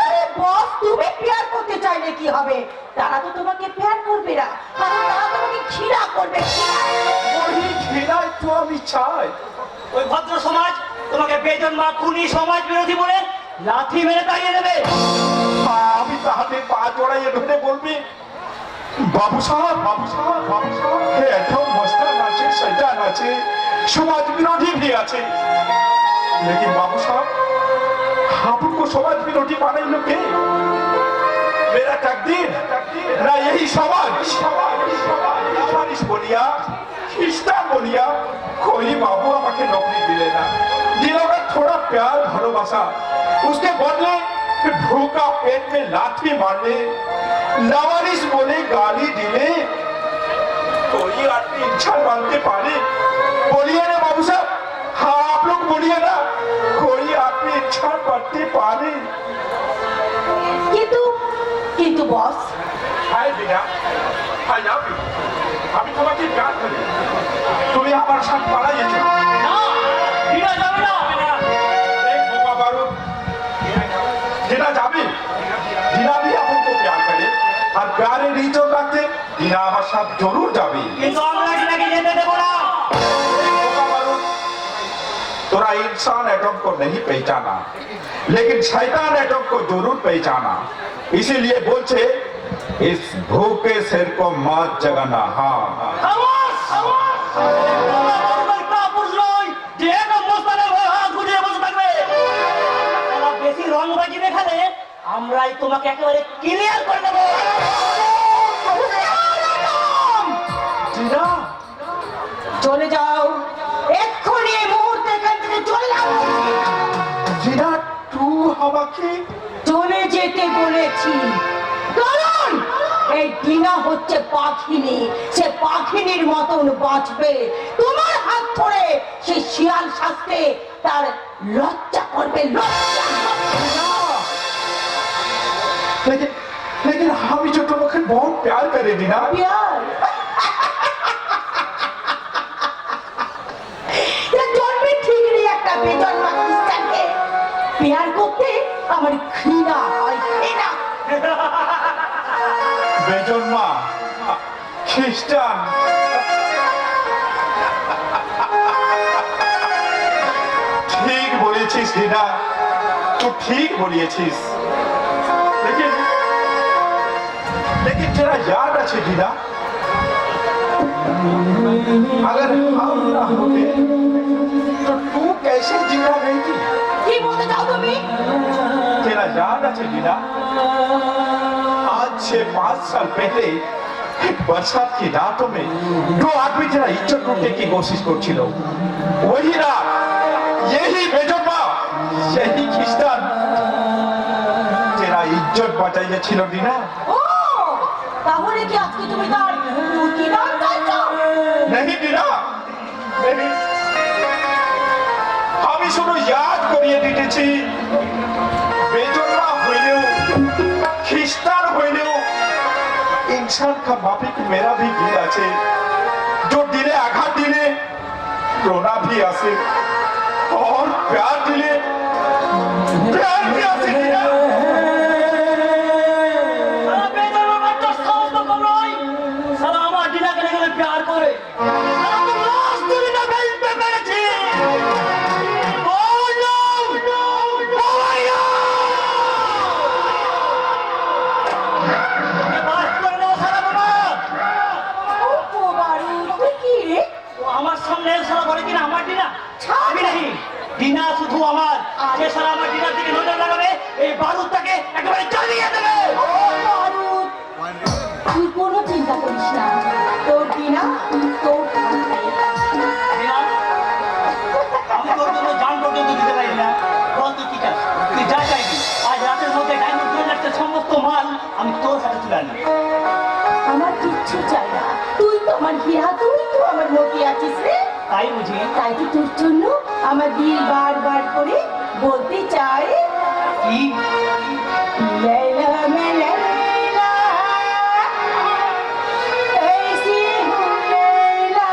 B: আরে বস, তুমি প্রেয়ার করতে চাইলে কি হবে? তারা তো তোমাকে প্রেয়ার করবে না, কারণ তারা তোমাকে ঘৃণা করবে।
F: वही घृणा तो আমি চাই।
H: ওই ভদ্র সমাজ তোমাকে বেজন্মা খুনি সমাজ বিরোধী বলে লাথি মেরে তাড়িয়ে দেবে।
F: আমি তাহলে পা জড়াইয়ে ধরে বলবি, বাবু সাহেব, বাবু সাহেব, বাবু সাহেব, একদম মস্তান আছে, শয়তান আছে, সমাজ বিরোধী भी আছে, लेकिन बाबू साहब आपको समाज विरोधी बनाई लो के? मेरा तकदीर ना यही समाज फारिश बोलिया, ख्रिस्टान बोलिया, कोई बाबू আমাকে नौकरी दिले ना, दिलोगा थोड़ा प्यार भालोबासा, उसके बदले भूखा पेट में लाठी मारने, लावारिस बोले गाली दिले, कोई आदमी इंसान मानते पारे? बोलिए ना बाबू साहब, हाँ आप लोग बोलिए ना, कोई आदमी इंसान मानते पारे?
B: কিন্তু কিন্তু বস,
F: हाय बिना, हाय याबी, अभी तुम्हारी प्यार करी, तुम्हें हमारे साथ पालाइए चलो।
H: না, ফিরে যাবে না।
F: एक मौका मारो, जीना जाबी, जीना भी अपन को प्यार करे,
A: আর প্যারের ইজ্জত রাখতে টিনা আমার সাথে জরুর যাবে।
H: কিন্তু আমরা টিনাকে যেতে দেবো না।
A: तोरा इंसान एटम को नहीं पहचाना, लेकिन शैतान एटम को जरूर पहचाना। इसीलिए बोलते इस भूखे सिर को मत जगाना। हाँ,
H: খামোশ! তোমরা বড়দের কাপুরুষ নয় যে একটা মস্তানের ভয়ে হাত গুটিয়ে বসে থাকবে। তোমরা বেশি রংবাজি দেখালে আমরাই তোমাকে একেবারে ক্লিয়ার করে দেবো।
A: टीना,
B: চলে যাও এক্ষুনি এই মুহূর্তে এখান থেকে চলে যাও।
A: टीना, तू আমাকে
B: চলে যেতে বলেছি, কারণ এই টিনা হচ্ছে পাখিনি। সে পাখিনীর মতন বাঁচবে। তোমার হাত ধরে সে শিয়াল শাস্তে তার লজ্জা করবে, লজ্জা।
A: लेकिन लेकिन हम जो तुम्हें बहुत प्यार करेगी ना।
B: প্যার এটা জন্মে ঠিক নেই একটা বেজন্মা খ্রিস্টানকে প্যার করতে আমার ঘৃণা হয়, ঘৃণা।
A: বেজন্মা খ্রিস্টান, ঠিক বলেছিস टीना, तू ठीक बोलिएছিস। लेकिन तेरा याद আছে टीना, अगर हम ना होते तो तू कैसे जिंदा रहेगी।
B: কি বলতে চাও তুমি?
A: तेरा याद আছে टीना, आज से 5 साल पहले एक बरसात की रातों में 2 आदमी तेरा इज्जत लूटने की कोशिश করছিল। वही रात यही बेजमा यही খ্রিস্টান तेरा इज्जत বাঁচাইয়াছিল टीना।
B: ও তাহলে কি আজকে তুমি তার প্রতিদান চাইছো?
A: नहीं टीना, नहीं, আমি শুধু याद করিয়ে দিতেছি বেজন্মা হইলেও খ্রিস্টান হইলেও इंसान का माफिक मेरा भी दिल আছে। जो दिले आघात दिले रोना भी आसे और प्यार दिले प्यार भी आसे टीना।
H: সারা বেজন্মা বাচ্চা সাহস তো কম নয়। সারা আমার টিনাকে দেখলে প্যার করে। সারা তো লাশ তুলে না ফেলতে পেরেছি। Oh no! Oh my God! বাস করে দাও সারা বাবা।
B: ও বাড়ি তুই কি রে?
H: ও আমার সামনে সারা বলে কিনা আমার টিনা
B: ছাড়।
H: আমি নাহি টিনা শুধু আমার। যে সারা আমার টিনার দিকে নজর লাগাবে এই বারুদটাকে একেবারে জ্বালিয়ে দেবে।
B: ও বারুদ, তুই কোনো চিন্তা করিস না, তোর টিনা তোর থাকবে।
H: টিনা, আমি তোর জন্য জান পর্যন্ত দিতে পারি না। বল তুই কি চাস? তুই যা চাইবি আজ রাতের মধ্যে ডায়মন্ড জুয়েলার্সের সমস্ত মাল আমি তোর হাতে তুলে আনি।
B: আমার কিচ্ছু চাই না, তুই তো আমার হীরা, তুই তো আমার মতি আছিস রে।
H: তাই বুঝি?
B: তাই তো তোর জন্য আমার দিল বারবার করে বলতে চাই,
H: কি?
B: लैला मैं लैला, ऐसी हूँ लैला,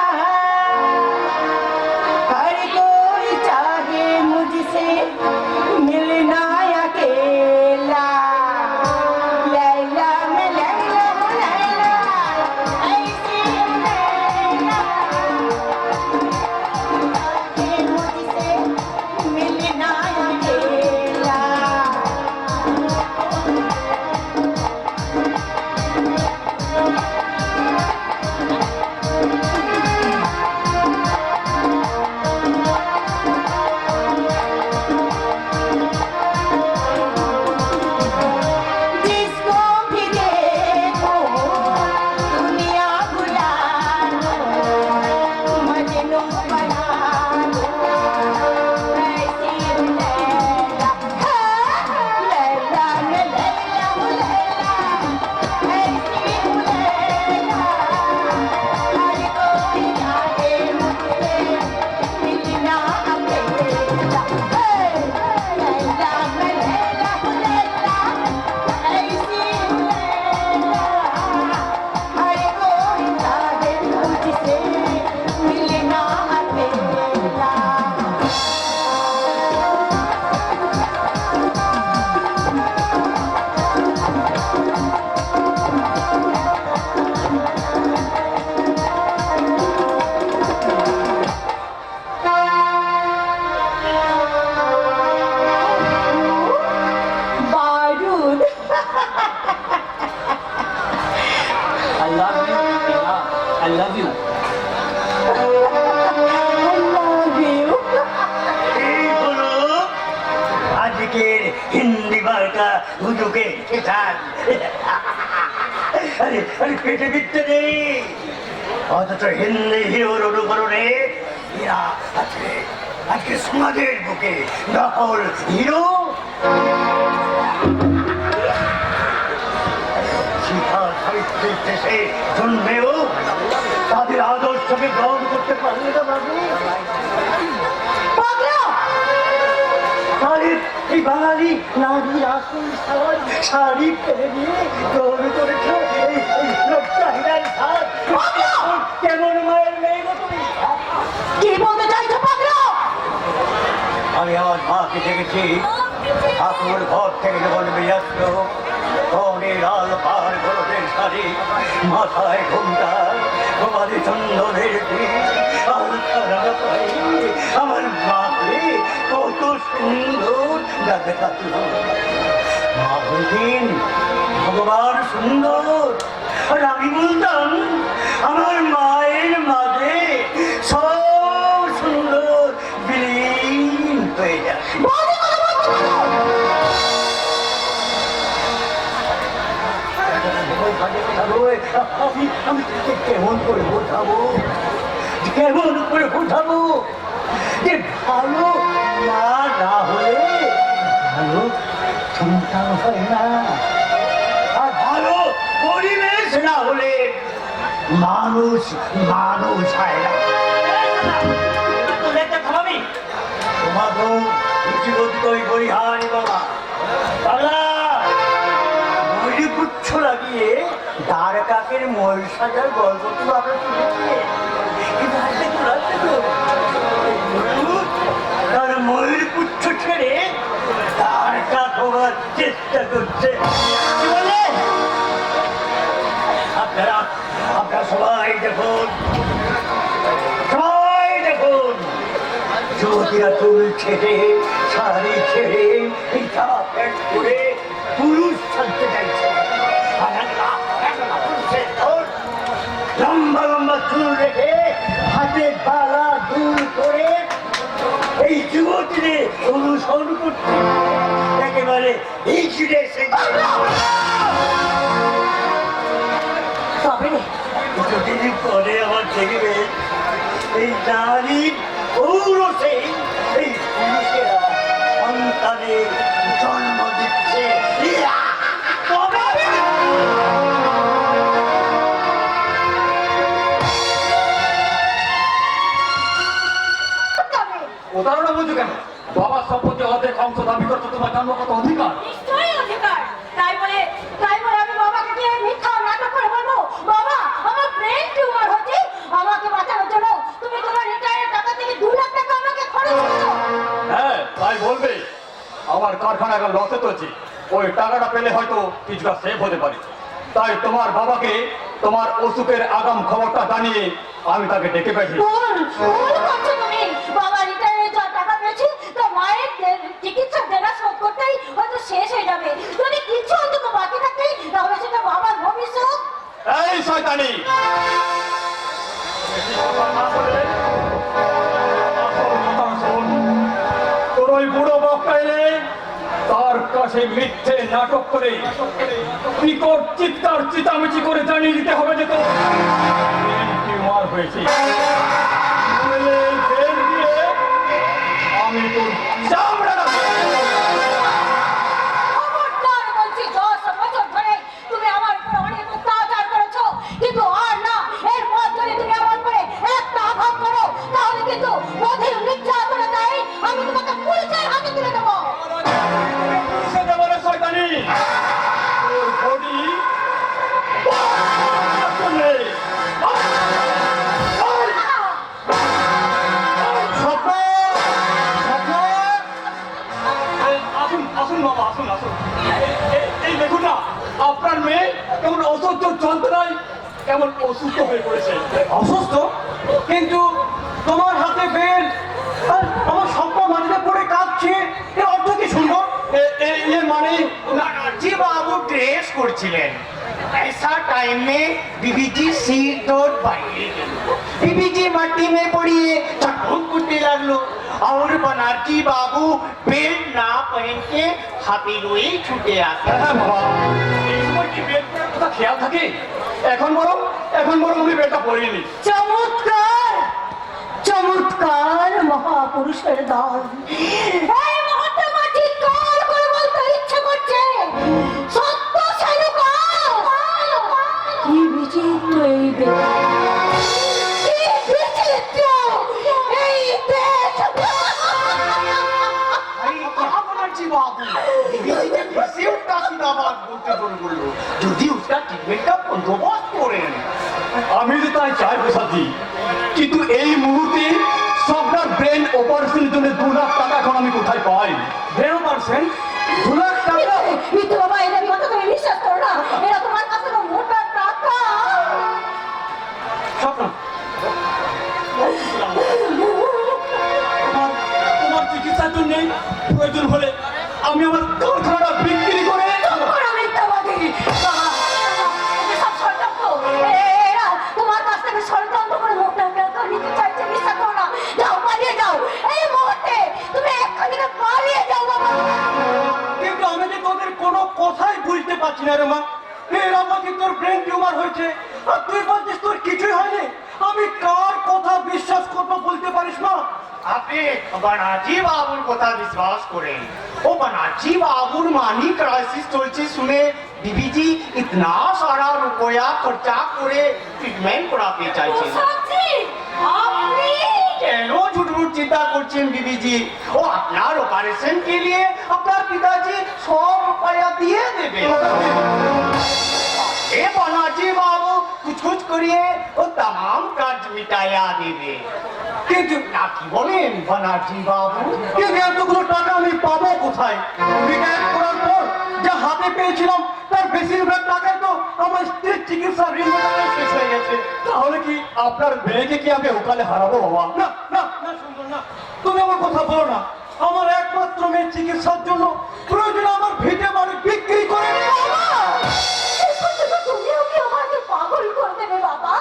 B: हर कोई चाहे मुझसे मिलना अकेला। लैला मैं लैला, लैला, ऐसी हूँ लैला, चाहे मुझसे मिलना अकेला।
H: হুজুকে খেতান। আরে আরে পেটে বিচ্ছে নেই, অথচ হিন্দি হিরোর অনুকরণে এরা আজকে সমাজের বুকে নকল হিরো। শিক্ষা সাহিত্যের দেশে জন্মেও তাদের আদর্শকে গ্রহণ করতে পারলে না বাবু। এই বাঙালি নারীর আসল শাড়ি ফেলে দিয়ে গ্রহণ করেছ এই লোকচাহিদার সাজ। কেমন মায়ের মেয়ে গো তুমি?
B: কি বলতে চাইছো পাগলা?
H: আমি আমার মাকে দেখেছি ঠাকুর ঘর থেকে যখন বেরিয়ে আসলো, কনে লাল পাড় গরমের শাড়ি, মাথায় ঘুমটা, তোমার চন্দনের আমার মাকে কত সুন্দর লাগে থাকলো। মা বলতেন ভগবান সুন্দর, আর আমি বলতাম আমার মায়ের মাঝে সব সুন্দর বিলীন হয়ে যায়। আমি কেমন করে বোঝাবো, কেমন করে বোঝাবো যে ভালো মা না হলে ভালো সন্তান হয় না, আর ভালো পরিবেশ না হলে মানুষ মানুষ হয় না। তোমাকেও রুচিবোধ করি হারি বাবা। বাংলা ময়ূরপুচ্ছ লাগিয়ে দাঁড় কাকের ময়ূর সাজার গল্প তো আমরা শুনেছি, কিন্তু হাসতে তো লাগছে তো তার ময়ূর পুচ্ছ ছেড়ে দাঁড় কাক হওয়ার চেষ্টা করছে। কি বলে? আপনারা আপনারা সবাই দেখুন, সবাই দেখুন, যুবতীরা চুল ছেড়ে শাড়ি ছেড়ে জামা প্যান্ট পরে পুরুষ সাজতে চাইছে। লম্বা লম্বা চুল রেখে হাতে বালা দুল করে এই যুবতীদের অনুসরণ করছে, একেবারে এই ছিঁড়ে এসে কিছুদিন পরে আমার দেখবে এই নারীর ঔরসে এই পুরুষেরা সন্তানের জন্ম দিচ্ছে।
D: প্রতারণা বুঝো কেন? বাবার সম্পত্তি অর্ধেক অংশ দাবি করছো, তোমার জন্মগত অধিকার।
B: নিশ্চয়ই অধিকার। তাই বলে আমি বাবাকে দিয়ে মিথ্যা নাটক করে বলবো বাবা আমার ব্রেন টিউমার হচ্ছে, আমাকে বাঁচানোর জন্য তুমি তোমার রিটায়ারের টাকা থেকে 2 লাখ টাকা আমাকে খরচ করো।
D: হ্যাঁ তাই বলবে, আমার কারখানা এখন লসে চলছে, ওই টাকাটা পেলে হয়তো কিছুটা সেভ হতে পারে। তাই তোমার বাবাকে তোমার অসুখের আগাম খবরটা জানিয়ে আমি তাকে ডেকে পেয়েছি।
B: ভুল করছো তুমি। বাবা রিটায়ারের যা টাকা পেয়েছি তা মায়ের চিকিৎসা দেনা শোধ করতেই হয়তো শেষ হয়ে যাবে। যদি কিছু অন্তত বাকি থাকে তাহলে সেটা বাবার ভবিষ্যৎ।
D: এই শয়তানি, তোর ওই বুড়ো বক্তা এলে তার কাছে মিথ্যে নাটক করে বিকট চিৎকার চিতামিচি করে জানিয়ে দিতে হবে যে তোর টিউমার হয়েছে। আমি তোর চামড়া
B: খবরদার বলছি, 10 বছর ধরে তুমি আমার উপর অনেক অত্যাচার করেছো, কিন্তু আর না, এরপর যদি তুমি আমার উপরে একটা আঘাত করো তাহলে কিন্তু অধীর নির্যাতনে দেয় আমি তোমাকে পুলিশের হাতে তুলে দেবো।
D: পুলিশে দেবো না শয়তানি, তোর বডি আসুন আসুন বাবা, আসুন আসুন। এই দেখুন না, আপনার মেয়ে কেমন অসহ্য যন্ত্রণায় কেমন অসুস্থ হয়ে পড়েছে।
E: অসুস্থ? কিন্তু তোমার হাতে বেল আর আমার সম্পা মাটিতে পড়ে কাঁদছে, এর অর্থ কি শুনবো?
D: মানে
E: जी बाबू ड्रेस করছিলেন, ऐसा टाइम में बीबी जी सिर तोड़ पाई, बीबी जी मट्टी में पड़ी चटक कुटने लगलो और बना बनर्जी बाबू बेल्ट ना पहन के हाथी लोई छुटे आते
D: হ্যাঁ বাবা, এই সময় কি বেলটার কথা খেয়াল থাকে? এখন বরং আমি বেলটা পরিনি।
B: চমৎকার চমৎকার মহাপুরুষের দল। এই মুহূর্তে আমার চিৎকার করে বলতে ইচ্ছে করছে, সত্য সানুকার। কি বিচিত্র এই দেশ, কি বিচিত্র এই দেশ।
E: कहा बनर्जी बाबू बीबीजी ने फिर से उल्टा सीधा बात बोलते शुरू कर लो যদি उसका ट्रीटमेंट का बंदोबस्त करें
D: আমি যে তাই চাই প্রসাদজি, কিন্তু এই মুহূর্তে সবটার ব্রেন অপারেশনের জন্য 2 লাখ টাকা এখন আমি কোথায় পাই? ব্রেন অপারেশন 2 লাখ টাকা?
B: কিন্তু বাবা এদের কথা তুমি বিশ্বাস করো না, এরা তোমার কাছে কোনো মোটা টাকা।
D: স্বপ্ন, তোমার চিকিৎসার জন্য প্রয়োজন হলে আমি আমার কারখানাটা বিক্রি করে
B: তোমরা মিথ্যাবাদী। বাবা, এসব ষড়যন্ত্র। এরা তোমার কাছ থেকে ষড়যন্ত্র করে মোটা টাকা নিতে চাইছে, বিশ্বাস করো না। যাও, পালিয়ে যাও এই মুহূর্তে, তুমি এক্ষুনি পালিয়ে যাও বাবা।
D: কিন্তু আমি যে তোদের কোনো কথাই বুঝতে পারছি না রে মা। এর আমাকে তোর ব্রেন টিউমার হয়েছে আর তুই বলছিস তোর কিছুই হয়নি। আমি কার কথা বিশ্বাস করবো বলতে পারিস না?
E: আপনি बनर्जी বাবুর কথা বিশ্বাস করেন ও बनर्जी বাবুর মানি ক্রাইসিস চলছে শুনে बीबीजी इतना सारा रुपया खर्चा করে ট্রিটমেন্ট করাতে চাইছেন
B: সত্যি আপনি
E: কেন ঝুটমুট চিন্তা করছেন बीबीजी ও আপনার অপারেশন के लिए আপনার পিতাজি 100 रुपया দিয়ে দেবে ए बनर्जी बाबू कुछ करिए ও तमाम कर्ज मिटाया देবে কিন্তু নাকি বলেন बनर्जी बाबू
D: কিন্তু এতগুলো টাকা আমি পাবো কোথায়? রিটায়ার করার পর যা হাতে পেয়েছিলাম তার বেশিরভাগ টাকাই তো আমার স্ত্রীর চিকিৎসা ঋণ মেটাতে শেষ হয়ে গেছে। তাহলে কি আপনার মেয়েকে কি আমি ওখানে হারাবো বাবা? না না না, সুন্দর না, তুমি আমার কথা বলো না। আমার একমাত্র মেয়ের চিকিৎসার জন্য প্রয়োজন আমার ভিটে বাড়ি বিক্রি করে
B: তুমিও কি আমাকে পাগল করে দেবে বাবা?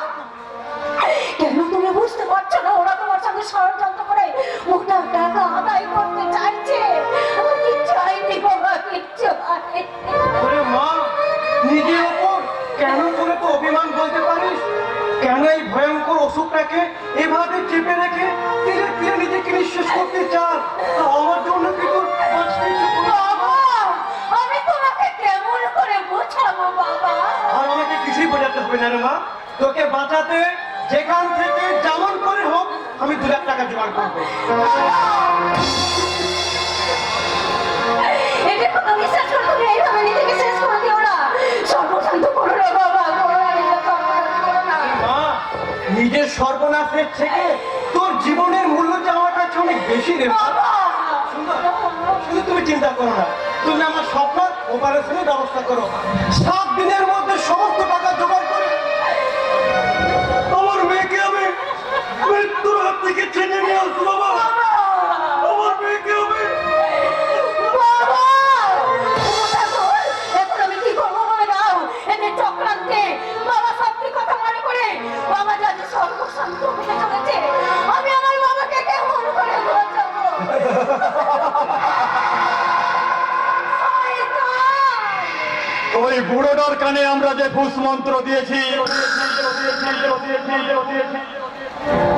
B: কেন তুমি বুঝতে পারছো না ওরা তোমার সঙ্গে ষড়যন্ত্র করে মোটা টাকা আদায় করতে চাইছে? আমি চাইনি বাবা, কিচ্ছু হয়নি।
D: ওরে মা, নিজের ওপর কেন করে তো অভিমান বলতে পারিস? কেন এই ভয়ঙ্কর অসুখটাকে এভাবে চেপে রেখে ধীরে ধীরে নিজেকে নিঃশেষ করতে চাস? আমার জন্য কি তোর বাঁচতে ইচ্ছে করে?
B: বাবা, আমি তোমাকে কেমন করে বোঝাবো বাবা?
D: আর আমাকে কিছুই বোঝাতে হবে না রে মা। তোকে বাঁচাতে যেখান থেকে যেমন করে হোক আমি 2 লাখ টাকা জোগাড় করবো।
B: এটা কোনো বিশ্বাস করে তুমি এইভাবে নিজেকে শেষ করে দিও না। সর্বশান্ত করো না বাবা, করো না, নিজের সর্বনাশ করো না।
D: মা, নিজের সর্বনাশের থেকে তোর জীবনের মূল্য যে আমার কাছে অনেক বেশি রে মা।
B: বাবা,
D: শুধু তুমি চিন্তা করো না, তুমি আমার স্বপ্নের অপারেশনের ব্যবস্থা করো। 7 দিনের মধ্যে সমস্ত টাকা জোগাড় করে আমার মেয়েকে আমি মৃত্যুর হাত থেকে টেনে নিয়ে আসবো বাবা। আমার মেয়েকে আমি
B: বাবা, ওটা তোর। এখন আমি কি করবো বলে দাও। এদের চক্রান্তে বাবা সত্যি কথা মনে করে বাবা যাতে সর্বশান্ত হয়ে চলেছে, আমি আমার বাবাকে কেমন করে বোঝাবো?
D: ওই বুড়োটার কানে আমরা যে ফুস মন্ত্র দিয়েছি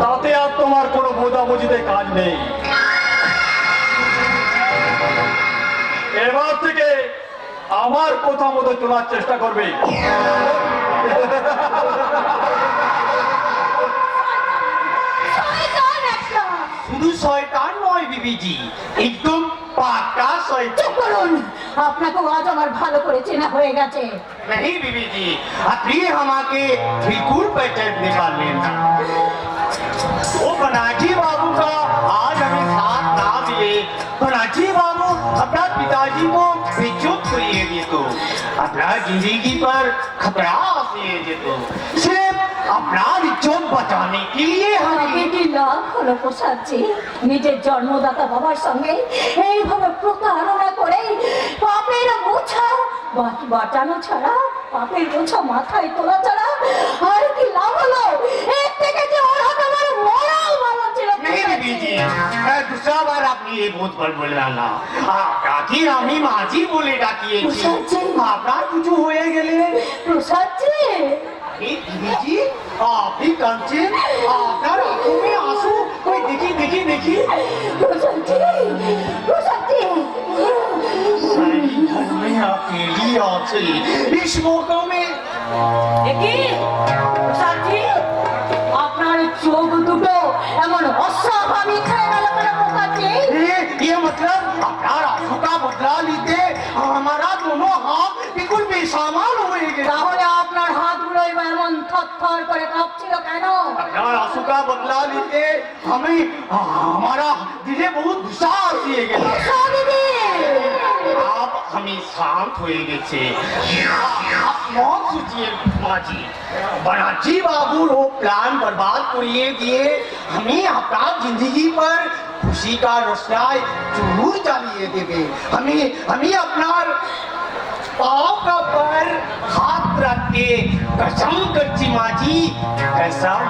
D: তাতে আর তোমার কোনো বোঝাবুঝিতে কাজ নেই। এবার থেকে আমার কথা মতো চলার চেষ্টা করবে।
B: শয়তান একটা।
E: শুধু শয়তান নয় बीबीजी একদম পাক্কা শয়তান
B: চুপ করুন, আপনাকেও আজ আমার ভালো করে চেনা হয়ে গেছে।
E: नहीं बीबीजी আপনি আমাকে बिल्कुल पहचानने वाले ना वो बनाजी बाबू का आज हमें साथ ना दिए बनाजी बाबू अपना पिताजी को बेइज्जत करिए दिए तो अपना जिंदगी पर खतरा आसिए दिए तो सिर्फ अपना इज्जत बचाने के लिए
B: আমাকে
E: हमें
B: কি লাভ হলো প্রসাদজি? নিজের জন্মদাতা বাবার সঙ্গে এইভাবে প্রতারণা করে পাপের বোঝা বাঁচানো ছাড়া, পাপের বোঝা মাথায় তোলা ছাড়া আর কি লাভ হলো? এর থেকে যে ওর হাতে আমার মরাও ভালো ছিল।
E: नहीं बीबीजी दूसरा बार আপনি এই বহুত বল বললেন না আপনাকে আমি মাঝি বলে ডাকিয়েছি
B: প্রসাদজি।
E: আপনার কিছু হয়ে গেলে
B: প্রসাদজি
E: এই দিদিজি আপনি কাঁদছেন আপনার আঁখে आंसू ওই দেখি দেখি দেখি
B: প্রসাদজি প্রসাদজি
E: सारी घर में अकेली आछे इस मौका में
B: একি প্রসাদজি আপনার এই চোখ দুটো এমন অস্বাভাবিক হয়ে গেল কেন প্রসাদজি?
E: ये मतलब अपना आंसू का बदला लेते हमारा दोनों हाथ बिल्कुल बेसामाल हो गए
B: তাহলে আপনার হাতগুলোই বা এমন থরথর করে কাঁপছিল কেন?
E: अपना आंसू का बदला लेते हमें हमारा दिले बहुत गुस्सा आती है
B: প্রসাদজি
E: आप हमें शांत हो गए आप मौत सोचिए माजी बनाची बाबू वो प्लान बर्बाद करिए दिए हमें अपना जिंदगी पर खुशी का रोशनाई जरूर डालिए देवे हमें अपना पाँव का पर हाथ रख के कसम करती माजी कसम